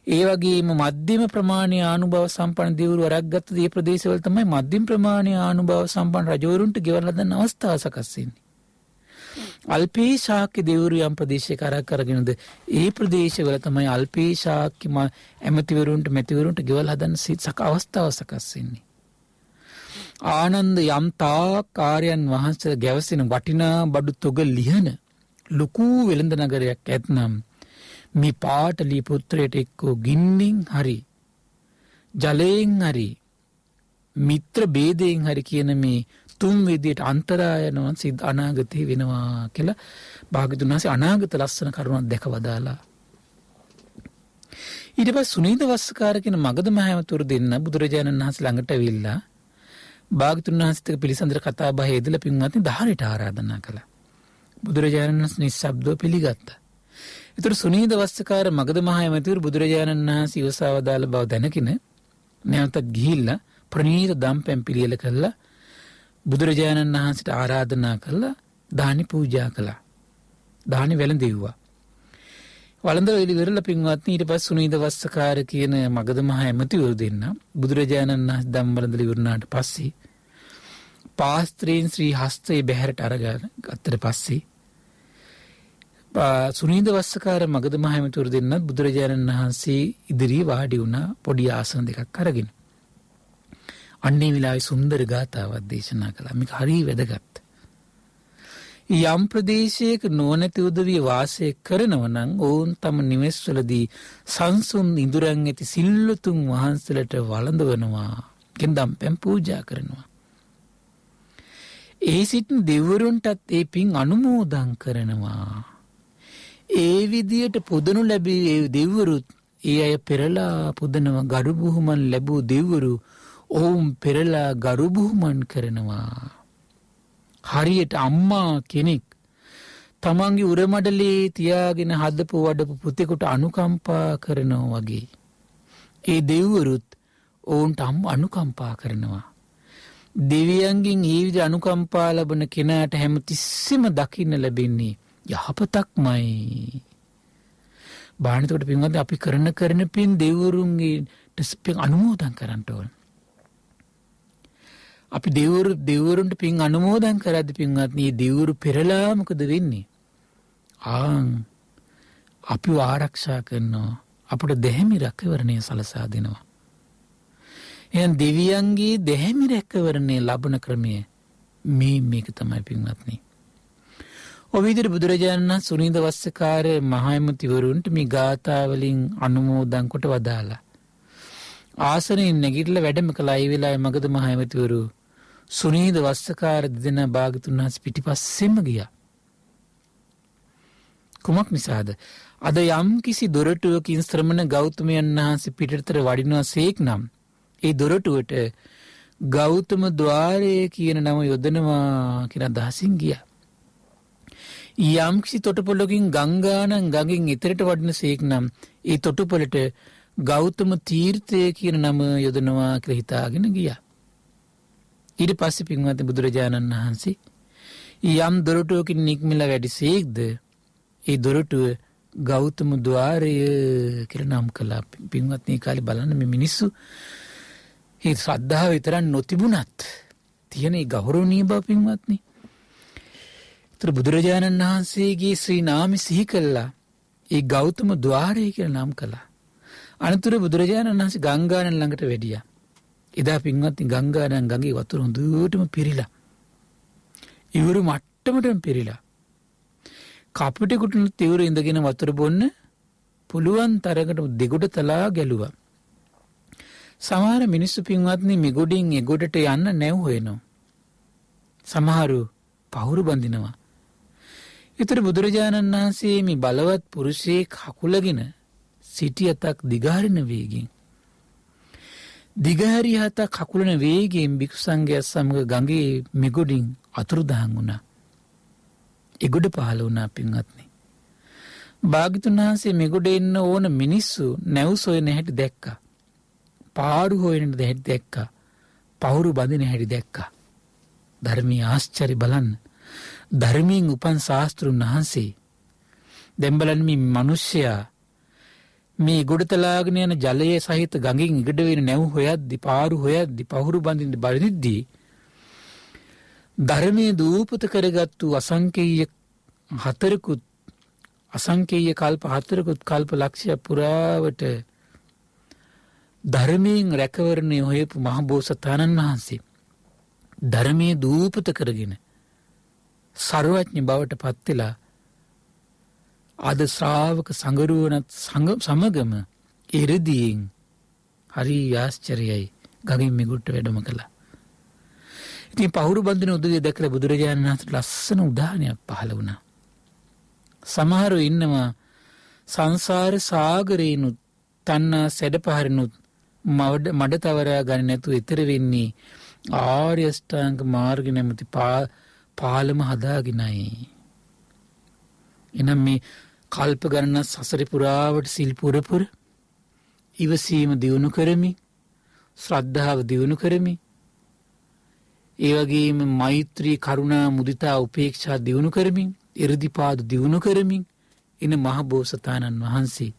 ඒ වගේම මධ්‍යම ප්‍රමාණීය ආනුභාව සම්පන්න දෙවිවරු අරක් ගත්ත මේ ප්‍රදේශවල තමයි මධ්‍යම ප්‍රමාණීය ආනුභාව සම්පන්න රජවරුන්ට ගෙවල් හදන අවස්ථාව සකස් වෙන්නේ. අල්පේශාක්‍ය දෙවිවරු යම් ප්‍රදේශයක අරක් අරගෙනද ඒ ප්‍රදේශවල තමයි අල්පේශාක්‍ය ඇමතිවරුන්ට, මැතිවරුන්ට ගෙවල් හදන අවස්ථාව සකස් වෙන්නේ. ආනන්ද, යම් තාක් ආර්යයන් වහන්සේලා ගැවසෙන වටිනා බඩු තොග ලිහන ලොකු වෙළඳ නගරයක් ඇතනම් මේ පාටලී පුත්‍රයට එක්කෝ ගින්නෙන් හරි, ජලයෙන් හරි, මිත්‍ර ભેදයෙන් හරි කියන මේ තුන් විදියට අන්තරායනවන් සිද්ධ අනාගතේ වෙනවා කියලා භාග්‍යවතුන් වහන්සේ අනාගත ලස්සන කරුණක් දැකවදාලා. ඊට පස්සේ සුනීත වස්සකාර කියන මගධ මහමතුරු දෙන්න බුදුරජාණන් වහන්සේ ළඟට ඇවිල්ලා භාගතුන් වහන්සේට පිළිසඳර කතා බහ යෙදලා පින්වත්නි දහරට ආරාධනා කළා. බුදුරජාණන් වහන්සේ නිස්සබ්දව පිළිගත්තා. ඒතර සුනීත වස්සකාර මගධ මහමතුරු බුදුරජාණන් වහන්සේ ඉවසවදාල බව දැනගෙන නැවතත් ගිහිල්ලා ප්‍රණීත දම්පැන් පිළියෙල කළා. බුදුරජාණන් වහන්සේට ආරාධනා කළා දානි පූජා කළා. දානි වැළඳෙව්වා. වළඳලා ඉවරලා පින්වත්නි ඊට පස්සේ සුනීත වස්සකාර කියන මගධ මහ ඇමතිවරු දෙන්න බුදුරජාණන් වහන්සේ ධම්ම වළඳලා ඉවරනාට පස්සේ පාස්ත්‍රයෙන් ශ්‍රී හස්තේ බැහැරට අරගෙන ගත්තට පස්සේ සුනීත වස්සකාර මගධ මහ ඇමතිවරු දෙන්න බුදුරජාණන් වහන්සේ ඉදිරියේ වාඩි වුණා පොඩි ආසන දෙකක් අරගෙන. අන්නේ විලාවේ සුන්දර ගාථාවක් දේශනා කළා. මේක හරිය වැදගත්. යම් ප්‍රදේශයක නොනැති උදවිය වාසය කරනව නම් ඔවුන් තම නිවෙස්වලදී සංසුන් ඉඳුරන් ඇති සිල්වතුන් වහන්සේලට වළඳවනවා. කෙන්දම් පැන් පූජා කරනවා. ඒ සිටින දෙවිවරුන්ටත් ඒ පින් අනුමෝදන් කරනවා. ඒ විදියට පුදනු ලැබී ඒ දෙවිවරුත් ඒ අය පෙරලා පුදනවා. ගරු බුහුමන් ලැබූ දෙවිවරු ඔවුන් පෙරලා ගරු බුහුමන් කරනවා. හරියට අම්මා කෙනෙක් තමන්ගේ උරමඩලේ තියාගෙන හදපු වඩපු පුතෙකුට අනුකම්පා කරනවා වගේ. ඒ දෙවිවරුත් ඔවුන්ට අනුකම්පා කරනවා. දෙවියන්ගෙන් ඒ විදිහට අනුකම්පා ලබන කෙනාට හැමතිස්සෙම දකින්න ලැබෙන්නේ යහපතක්මයි. බාහනතකොට පින්වත්නි අපි කරන පින් දෙවිවරුන්ගේ අනුමෝදන් කරන්න ඕන. අපි දෙවිවරුන්ට පින් අනුමෝදන් කරද්දී පින්වත්නි මේ දෙවිවරු පෙරලා මොකද වෙන්නේ? අපිව ආරක්ෂා කරනවා. අපට දෙහිමි රැකවරණය සලසා දෙනවා. එහෙනම් දෙවියන්ගේ දෙහිමි රැකවරණය ලබන ක්‍රමය මේක තමයි පින්වත්නි. ඔය විදිහට බුදුරජාණන් වහන්සේ සුනීත වස්සකාර මහාමතිවරුන්ට මේ ගාථා වලින් අනුමෝදන් කොට වදාලා. ආසනෙන් නැගිටලා වැඩම කළා. ඒ වෙලාවේ මගධ මහාමතිවරු සුනීත වස්සකාර දෙදෙනා භාගතුන් වහන්සේ පිටිපස්සෙම ගියා. කුමක් නිසාද? අද යම් කිසි දොරටුවකින් ශ්‍රමණ ගෞතමයන් වහන්සේ පිටතට වඩිනවා සේක් නම් ඒ දොරටුවට ගෞතම ద్వාරය කියන නම යොදනවා කියන අදහසින් ගියා. යම් කිසි තොටුපළකින් ගංගානම් ගඟින් එතරට වඩින සේක් නම් ඒ තොටුපළට ගෞතම තීර්ථය කියන නම යොදනවා කියලා හිතාගෙන ගියා. ඊට පස්සේ පින්වත්නි බුදුරජාණන් වහන්සේ යම් දොරටුවකින් නික්මලා වැඩිසේක්ද ඒ දොරටුව ගෞතම ద్వාරය කියලා නම් කළා. පින්වත්නි කාලේ බලන්න මේ මිනිස්සු ඒ ශ්‍රද්ධාව විතරක් නොතිබුණත් තියෙන ඒ ගෞරවණීය බව පින්වත්නි. ඒතර බුදුරජාණන් වහන්සේගේ ශ්‍රී නාමය සිහි කළා. ඒ ගෞතම ద్వාරය කියලා නම් කළා. අනතුරු බුදුරජාණන් වහන්සේ ගංගානන් ළඟට වැඩියා. එදා පින්වත්නි ගංගානන් ගඟේ වතුර හොඳටම පිරීලා. ඉවුරු මට්ටමටම පිරීලා. කපටෙකුට තිවුරු ඉඳගෙන වතුර බොන්න පුළුවන් තරකට දෙගොඩ තලා ගැලුවා. සමහර මිනිස්සු පින්වත්නි මෙගොඩින් එගොඩට යන්න නැව් හොයනවා. සමහරු පහුරු බඳිනවා. ඊතර බුදුරජාණන් වහන්සේ මේ බලවත් පුරුෂයෙක් හකුලගෙන සිටියතක් දිගහරින වේගෙන් දිගහැරියතක් හකුලන වේගෙන් භික්ෂු සංඝයා සමග ගඟේ මෙගොඩින් අතුරුදහන් වුණා. එගොඩ පහළ වුණා පින්වත්නි. භාග්‍යතුන් වහන්සේ මෙගොඩ එන්න ඕන මිනිස්සු නැව් සොයන හැටි දැක්කා. පාරු හොයන හැටි දැක්කා. පහුරු බඳින හැටි දැක්කා. ධර්මීය ආශ්චර්ය බලන්න. ධර්මයෙන් උපන් ශාස්ත්‍රුන් වහන්සේ දැන් බලන්න මේ මිනිස්සයා මේ ගොඩතලාගෙන යන ජලයේ සහිත ගඟින් ඉගඩ වෙන නැව් හොයද්දි පාරු හොයද්දි පහුරු බඳින්න බරිද්දී ධර්මයේ දූපත කරගත්තු අසංකේය කල්ප හතරකුත් කල්ප ලක්ෂය පුරාවට ධර්මයෙන් රැකවරණය හොයපු මහ බෝසතාණන් වහන්සේ ධර්මයේ දූපත කරගෙන සර්වඥ බවට පත් වෙලා අද ශ්‍රාවක සංගරුවනත් සමගම එරදීන් හරි ආශ්චර්යයි ගඟින් මිගුට්ට වැඩම කළා. ඉතින් පහුරු බඳින උදවිය දැකලා බුදුරජාණන් වහන්සේට ලස්සන උදාහරණයක් පහළ වුණා. සමහරව ඉන්නවා සංසාර සාගරේනුත් තණ්හා සැඩපහරිනුත් මඩ තවරා ගන්න නැතුව ඊතර වෙන්නේ ආර්ය අෂ්ටාංග මාර්ගය නැමැති පාලම හදාගෙනයි. එනම් මේ කල්ප ගණන සසර පුරාවට සිල් පුරපුර ඉවසීම දියුණු කරමි, ශ්‍රද්ධාව දියුණු කරමි, ඒ වගේම මෛත්‍රී කරුණා මුදිතා උපේක්ෂා දියුණු කරමින්, ඉර්ධිපාද දියුණු කරමින් එන මහ බෝසතාණන් වහන්සේ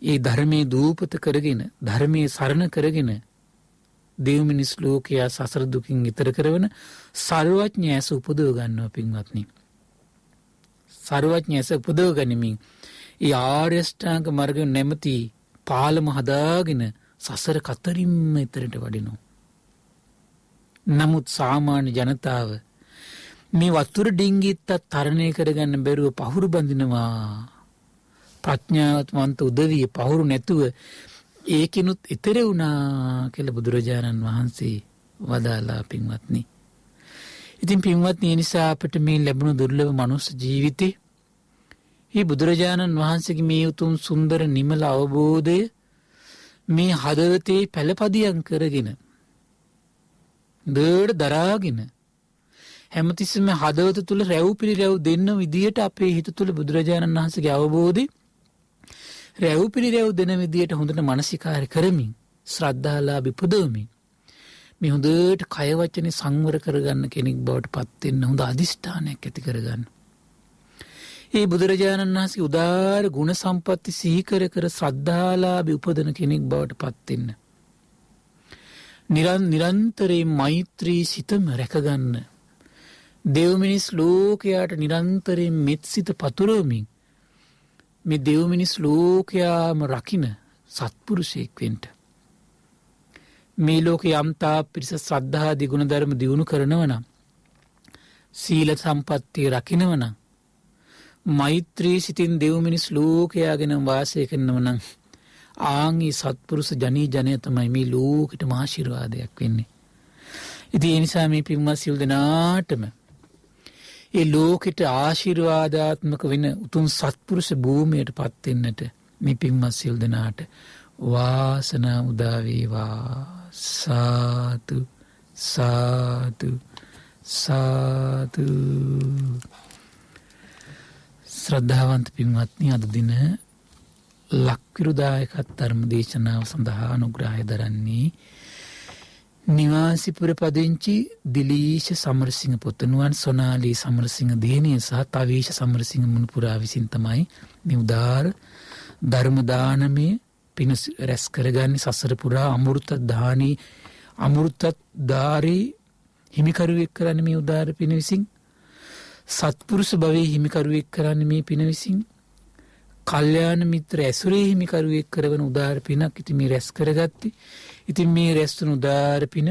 ඒ ධර්මයේ දූපත කරගෙන, ධර්මයේ සරණ කරගෙන දෙව් මිනිස් ලෝකයා සසර දුකින් ඈතර කරවන සර්වඥ ඇස උපදව ගන්නවා පින්වත්නි. සර්වඥ ඇස උපදව ගනිමින් ඒ ආර්ය අෂ්ටාංග මාර්ගය නැමැති පාලම හදාගෙන සසර කතරින්ම ඈතරට වඩිනවා. නමුත් සාමාන්‍ය ජනතාව මේ වතුර ඩිංගිත්තත් තරණය කරගන්න බැරුව පහුරු බඳිනවා. ප්‍රඥාවන්ත උදවිය පහුරු නැතුව ඒකිනුත් ඈතර වුණා කියලා බුදුරජාණන් වහන්සේ වදාලා පින්වත්නි. ඉතින් පින්වත්නි, ඒ නිසා අපිට මේ ලැබුණු දුර්ලභ මනුස්ස ජීවිතේ මේ බුදුරජාණන් වහන්සේගේ මේ උතුම් සුන්දර නිමල අවබෝධය මේ හදවතේ පළපදියම් කරගෙන දඩ දරාගෙන හැමතිස්සෙම හදවත තුළ රැව් පිළිරැව් දෙන්න විදියට අපේ හිත තුළ බුදුරජාණන් වහන්සේගේ අවබෝධය රැව් පිළිරැව් දෙන විදියට හොඳට මනසිකාර කරමින්, ශ්‍රද්ධාලාභී පුදවමින් මේ හොඳට කය වචනේ සංවර කරගන්න කෙනෙක් බවට පත් වෙන්න හොඳ අදිෂ්ඨානයක් ඇති කරගන්න. ඒ බුදුරජාණන් වහන්සේගේ උදාාර ගුණ සම්පatti සිහි කර කර ශ්‍රද්ධාලාභී උපදන කෙනෙක් බවට පත් වෙන්න. නිරන්තරයෙන් මෛත්‍රී සිතම රැකගන්න. දෙව් මිනිස් ලෝකයාට නිරන්තරයෙන් මෙත් සිත පතුරවමින් මේ දෙව් මිනිස් ලෝකයාම රකින්න සත්පුරුෂයෙක් වෙන්න. මේ ලෝකේ යම්තා පිරිස ශ්‍රද්ධාදී ගුණ ධර්ම දියුණු කරනවා නම්, සීල සම්පත්තිය රකින්නවා නම්, මෛත්‍රී සිතින් දෙව් මිනිස් ලෝකයාගෙන වාසය කරනවා නම්, ආන්ගේ සත්පුරුෂ ජනී ජනය තමයි මේ ලෝකෙටම ආශිර්වාදයක් වෙන්නේ. ඉතින් ඒ නිසා මේ පින්වත් සියලු දෙනාටම ඒ ලෝකෙට ආශිර්වාදාත්මක වෙන උතුම් සත්පුරුෂ භූමියට පත් වෙන්නට මේ පින්වත් සියලු දෙනාට වාසනාව උදා වේවා. සාදු සාදු සාදු. ශ්‍රද්ධාවන්ත පින්වත්නි, අද දින ලක්විරුදායකත් ධර්ම දේශනාව සඳහා අනුග්‍රහය දරන්නේ නිවාසිපුර පදිංචි දිලීෂ සමරසිංහ පුතණුවන්, සොනාලී සමරසිංහ දියණිය සහ තවීෂ සමරසිංහ මුණුපුරා විසින් තමයි මේ උදාර ධර්ම දානමය පින රැස් කරගන්නේ. සසර පුරා අමෘත ධාරී හිමිකරුවෙක් කරන්නේ මේ උදාර පින විසින්. සත්පුරුෂ භවයේ හිමිකරුවෙක් කරන්නේ මේ පින විසින්. කල්යාණ මිත්‍ර ඇසුරේ හිමිකරුවෙක් කරවන උදාර පිනක් ඉතින් මේ රැස් කරගත්තේ. ඉතින් මේ රැස් වුණු උදාර පින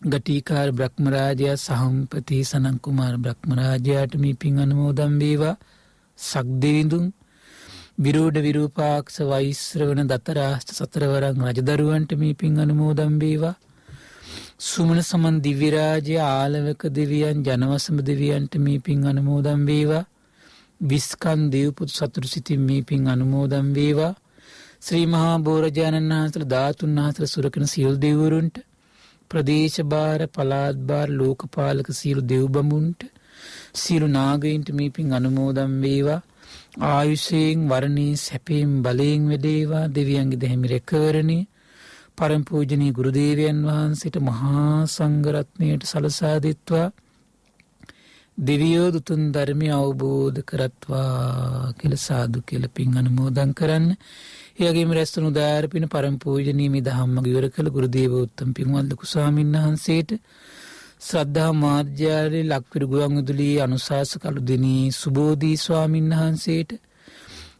ගටිකාර බ්‍රහ්මරාජයා සහම්පති සනන් කුමාර බ්‍රහ්මරාජයාට මේ පින් අනුමෝදන් වේවා. සක්දෙවිඳුන් විරෝධ විරූපාක්ෂ වෛශ්‍රවණ දතරාෂ්ට සතරවරන් රජදරුවන්ට මේ පින් අනුමෝදන් වේවා. සුමන සමන් දිව්‍ය රාජ්‍ය ආලවක දෙවියන් ජනවසම දෙවියන්ට මේ පින් අනුමෝදන් වේවා. විස්කන් දේවපුත් සතුරු සිතින් මේ පින් අනුමෝදන් වේවා. ශ්‍රී මහා බෝරජාණන් වහන්සේලා ධාතුන් වහන්සේලා සුරකන සියලු දෙවිවරුන්ට, ප්‍රදේශ භාර පළාත් භාර ලෝකපාලක සියලු දෙව් බඹුන්ට, සියලු නාගයින්ට මේ පින් අනුමෝදන් වේවා. ආයුෂයෙන් වර්ණී සැපයෙන් බලයෙන් වැඩේවා. දෙවියන්ගේ දෙහිමි රැකවරණේ පරම පූජනීය ගුරු දේවයන් වහන්සේට මහා සංඝරත්නයට සලසා දෙත්වා. දෙවියෝ දුතුන් ධර්මය අවබෝධ කරත්වා කියලා සාදු කියලා පින් අනුමෝදන් කරන්න. ඒ වගේම රැස්තුණු උදාාර පින පරම පූජනීය මේ ධම්ම ඉවර කළ ගුරු දේවෝත්තම පින්වත් ලොකු ස්වාමීන් වහන්සේට, ශ්‍රද්ධා මාර්ජාලේ ලක්විරු ගුවන් විදුලියේ අනුශාසක අලුදෙනී සුබෝධි ස්වාමීන් වහන්සේට,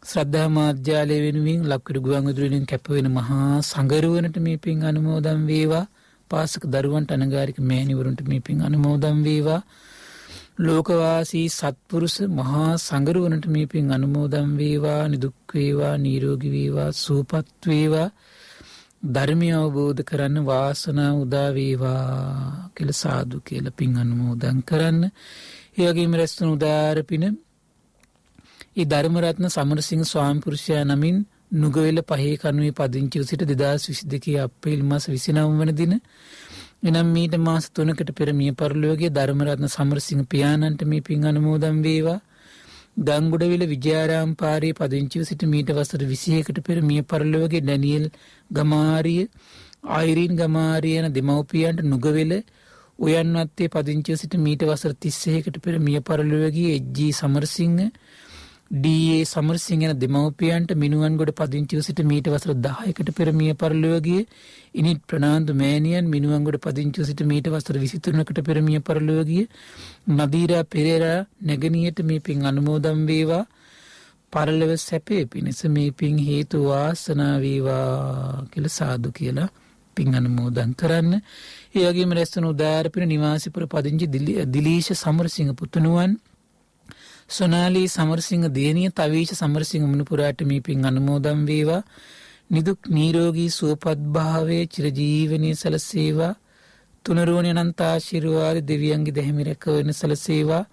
ශ්‍රද්ධා මාර්ජාලේ වෙනුවෙන් ලක්විරු ගුවන් විදුලියෙන් කැප වෙන මහා සංඝරුවනට මේ පින් අනුමෝදන් වේවා. පාසක දරුවන්ට අනගාരിക මෑණිවරුන්ට මේ පින් අනුමෝදන් වේවා. ලෝකවාසී සත්පුරුෂ මහා සංඝරුවනට මේ පින් අනුමෝදන් වේවා. නිදුක් වේවා, නිරෝගී වේවා, සුවපත් වේවා. ධර්මය අවබෝධ කරන්න වාසනාව උදා වේවා කියලා සාදු කියලා පින් අනුමෝදන් කරන්න. ඒ වගේම රැස්තුණු උදාාර පින ඒ ධර්මරත්න සමරසිංහ ස්වාමි පුරුෂයා නමින් නුගවෙල 5 කණුවේ පදිංචිව සිට 2022 අප්‍රේල් මාස 29 වන දින එනම් මීට මාස 3කට පෙර මිය පරලෝකීය ධර්මරත්න සමරසිංහ පියාණන්ට මේ පින් අනුමෝදන් වේවා. ගංගොඩවිල විජයාරාම පාරේ පදිංචිව සිට මීට වසර 21කට පෙර මිය පරලෝකීය ඩැනියෙල් ගමාරිය ආයිරින් ගමාරිය යන දෙමව්පියන්ට නුගවෙල උයන්වත්තේ පදිංචිව සිට මීට වසර 31කට පෙර මිය පරලෝකීය එච්.ජී. සමරසිංහ ඩී.ඒ. සමරසිංහ යන දෙමව්පියන්ට මිනුවන්ගොඩ පදිංචිව සිට මීට වසර 10කට පෙර මිය පරලෝකීය ඉනිත් ප්‍රනාන්දු මෑණියන් මිනුවන්ගොඩ පදිංචිව සිට මීට වසර 23කට පෙර මිය පරලෝකීය නදීරා පෙරේරා නැගණියට මේ පින් අනුමෝදන් වේවා. පරලොව සැපේ පිණිස මේ පින් හේතු වාසනා වේවා කියලා සාදු කියලා පින් අනුමෝදන් කරන්න. ඒ වගේම රැස්වන උදාරපින නිවාසීපුර පදිංචි දිලීෂ සමරසිංහ පුතුණුවන් සොනාලී සමරසිංහ දියණිය තවීෂ සමරසිංහ මුණුපුරාට මේ පින් අනුමෝදන් වේවා. නිදුක් නිරෝගී සුවපත් භාවයේ චිරජීවනයේ සැලසේවා. තුනරුවනේ අනන්ත ආශිර්වාද දෙවියන්ගේ දෙහිමි රැකවරණ සැලසේවා.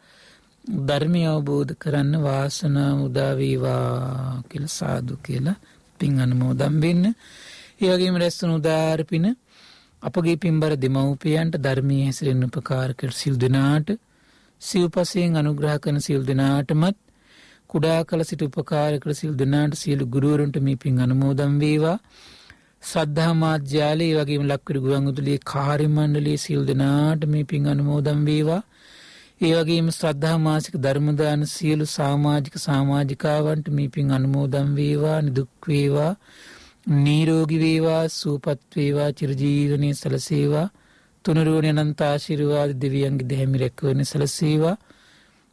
ධර්මය අවබෝධ කරන්න වාසනාව උදා වේවා කියලා සාදු කියලා පින් අනුමෝදන් වෙන්න. ඒ වගේම රැස්වන උදාාර පින අපගේ පින්බර දෙමව්පියන්ට ධර්මයේ හැසිරෙන්න උපකාර කර සිල් දෙනාට සිව්පසයෙන් අනුග්‍රහ කරන සිල් දෙනාටමත් කුඩා කල සිට උපකාර කර සිල් දෙනාට සියලු ගුරුවරුන්ට මේ පින් අනුමෝදන් වේවා. ශ්‍රද්ධා මාධ්‍යාලය ඒ වගේම ලක්විරු ගුවන්විදුලියේ කාර්ය මණ්ඩලයේ සිල් දෙනාට මේ පින් අනුමෝදන් වේවා. ඒ වගේම ශ්‍රද්ධා මාසික ධර්මදාන සියලු සමාජිකාවන්ට මේ පින් අනුමෝදන් වේවා. නිදුක් වේවා නිරෝගී වේවා සුවපත් වේවා චිරජීවනයේ සැලසේවා. තුනරුවනේ අනන්ත ආශිර්වාද දෙවියන්ගේ දෙහිමි රැකවරණ සැලසේවා.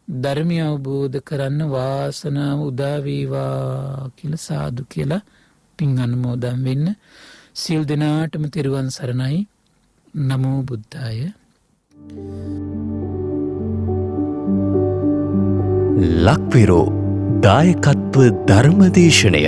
ධර්මය අවබෝධ කරන්න වාසනාව උදා වේවා කියලා සාදු කියලා පින් අනුමෝදන් වෙන්න. සියලු දෙනාටම තෙරුවන් සරණයි. නමෝ බුද්ධාය. ලක්විරෝ දායකත්ව ධර්මදේශනය